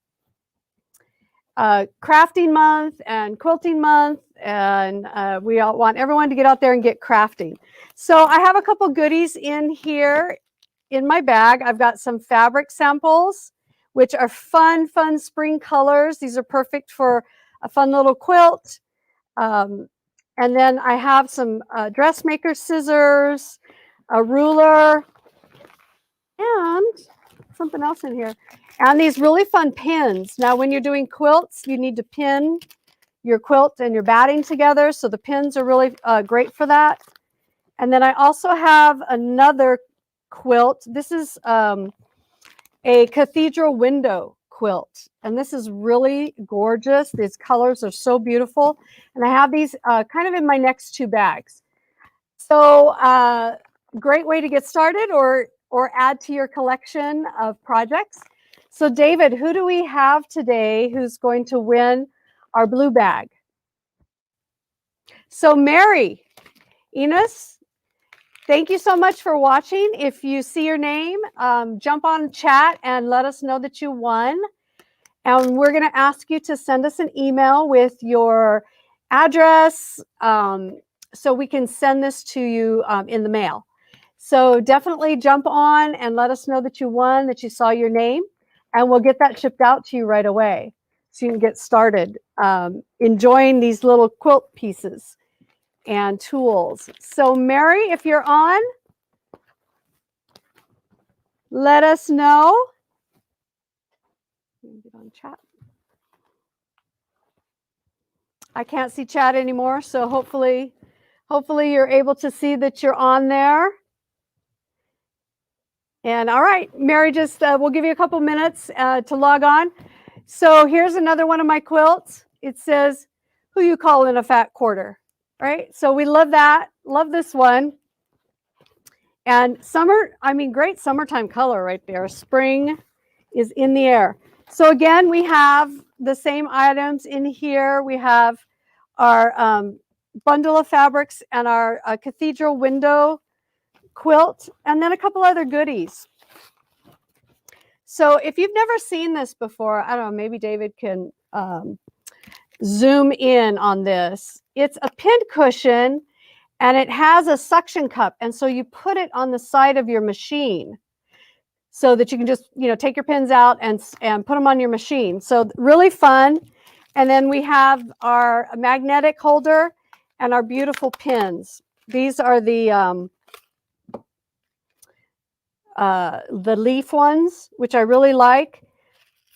month and quilting month, and we all want everyone to get out there and get crafting. So I have a couple goodies in here in my bag. I've got some fabric samples, which are fun spring colors. These are perfect for a fun little quilt. And then I have some dressmaker scissors, a ruler, and something else in here. And these really fun pins. Now, when you're doing quilts, you need to pin your quilt and your batting together. So the pins are really great for that. And then I also have another quilt. This is a cathedral window quilt. And this is really gorgeous. These colors are so beautiful. And I have these kind of in my next two bags. So great way to get started or add to your collection of projects. So David, who do we have today who's going to win our blue bag? So Mary, Enos, thank you so much for watching. If you see your name, jump on chat and let us know that you won. And we're going to ask you to send us an email with your address so we can send this to you in the mail. So definitely jump on and let us know that you won, that you saw your name, and we'll get that shipped out to you right away so you can get started enjoying these little quilt pieces and tools. So Mary, if you're on, let us know. Get on chat. I can't see chat anymore, so hopefully you're able to see that you're on there. And all right, Mary, just we'll give you a couple minutes to log on. So here's another one of my quilts. It says, "Who you calling a fat quarter?" Right? So we love that. Love this one. And summer, I mean, great summertime color right there. Spring is in the air. So again, we have the same items in here. We have our bundle of fabrics and our cathedral window quilt, and then a couple other goodies. So if you've never seen this before, I don't know, maybe David can zoom in on this. It's a pin cushion, and it has a suction cup, and so you put it on the side of your machine so that you can just, you know, take your pins out and put them on your machine. So really fun. And then we have our magnetic holder and our beautiful pins. These are the leaf ones, which I really like.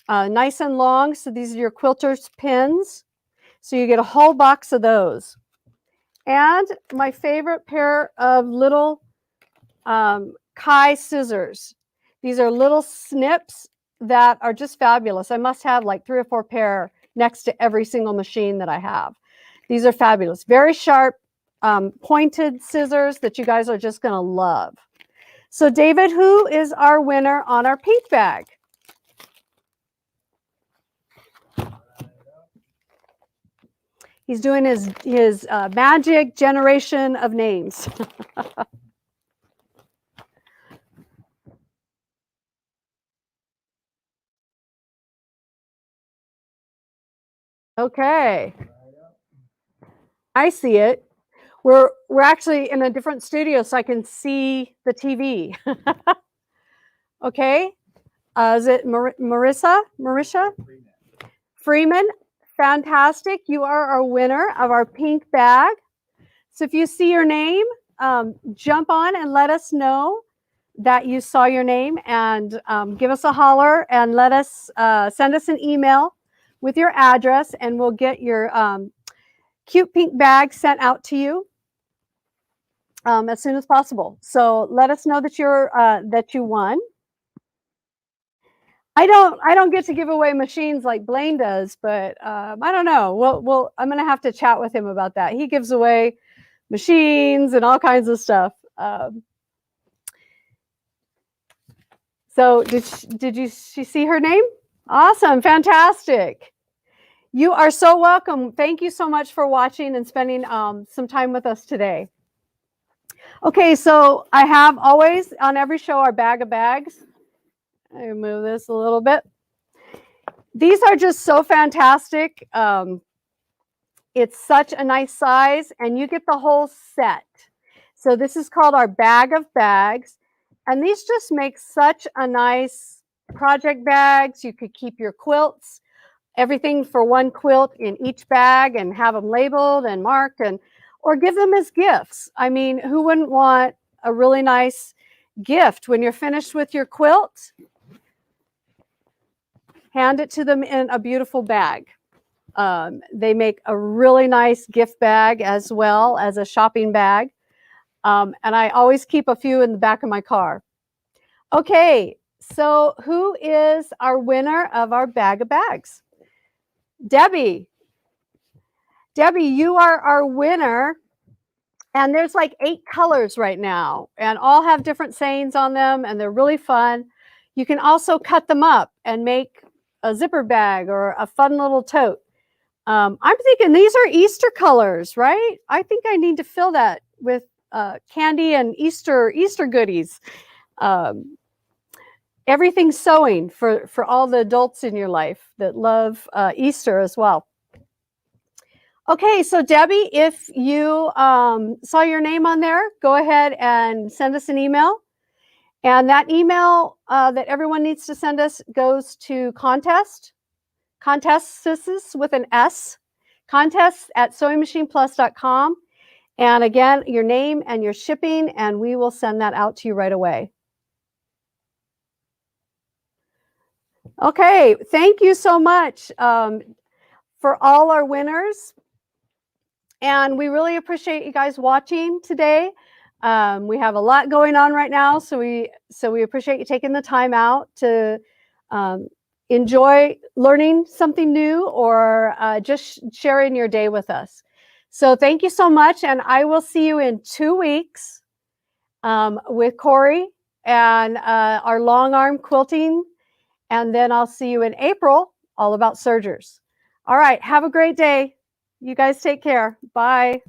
Nice and long. So these are your quilter's pins. So you get a whole box of those. And my favorite pair of little Kai scissors. These are little snips that are just fabulous. I must have like 3 or 4 pair next to every single machine that I have. These are fabulous. Very sharp, pointed scissors that you guys are just going to love. So David, who is our winner on our pink bag? He's doing his magic generation of names. Okay. I see it. We're actually in a different studio, so I can see the TV. Okay. Is it Marisha? Freeman. Fantastic. You are our winner of our pink bag. So if you see your name, jump on and let us know that you saw your name, and give us a holler and let us send us an email with your address, and we'll get your cute pink bag sent out to you as soon as possible. So let us know that you won. I don't get to give away machines like Blaine does, but I don't know. I'm going to have to chat with him about that. He gives away machines and all kinds of stuff. So did she see her name? Awesome, fantastic. You are so welcome. Thank you so much for watching and spending some time with us today. Okay, so I have always on every show our bag of bags. I move this a little bit. These are just so fantastic. It's such a nice size, and you get the whole set. So this is called our bag of bags, and these just make such a nice project bags. You could keep your quilts, everything for one quilt in each bag, and have them labeled and marked, and or give them as gifts. I mean, who wouldn't want a really nice gift when you're finished with your quilt? Hand it to them in a beautiful bag. They make a really nice gift bag as well as a shopping bag. And I always keep a few in the back of my car. Okay, so who is our winner of our bag of bags? Debbie. Debbie, you are our winner. And there's like 8 colors right now, and all have different sayings on them, and they're really fun. You can also cut them up and make a zipper bag or a fun little tote. I'm thinking these are Easter colors, right? I think I need to fill that with candy and Easter goodies. Everything sewing for all the adults in your life that love Easter as well. Okay, so Debbie, if you saw your name on there, go ahead and send us an email. And that email that everyone needs to send us goes to contests with an S, contests@SewingMachinePlus.com. And again, your name and your shipping, and we will send that out to you right away. Okay, thank you so much for all our winners. And we really appreciate you guys watching today. We have a lot going on right now, so we appreciate you taking the time out to enjoy learning something new or just sharing your day with us. So thank you so much, and I will see you in 2 weeks with Corey and our long arm quilting, and then I'll see you in April, all about sergers. All right, have a great day. You guys take care. Bye.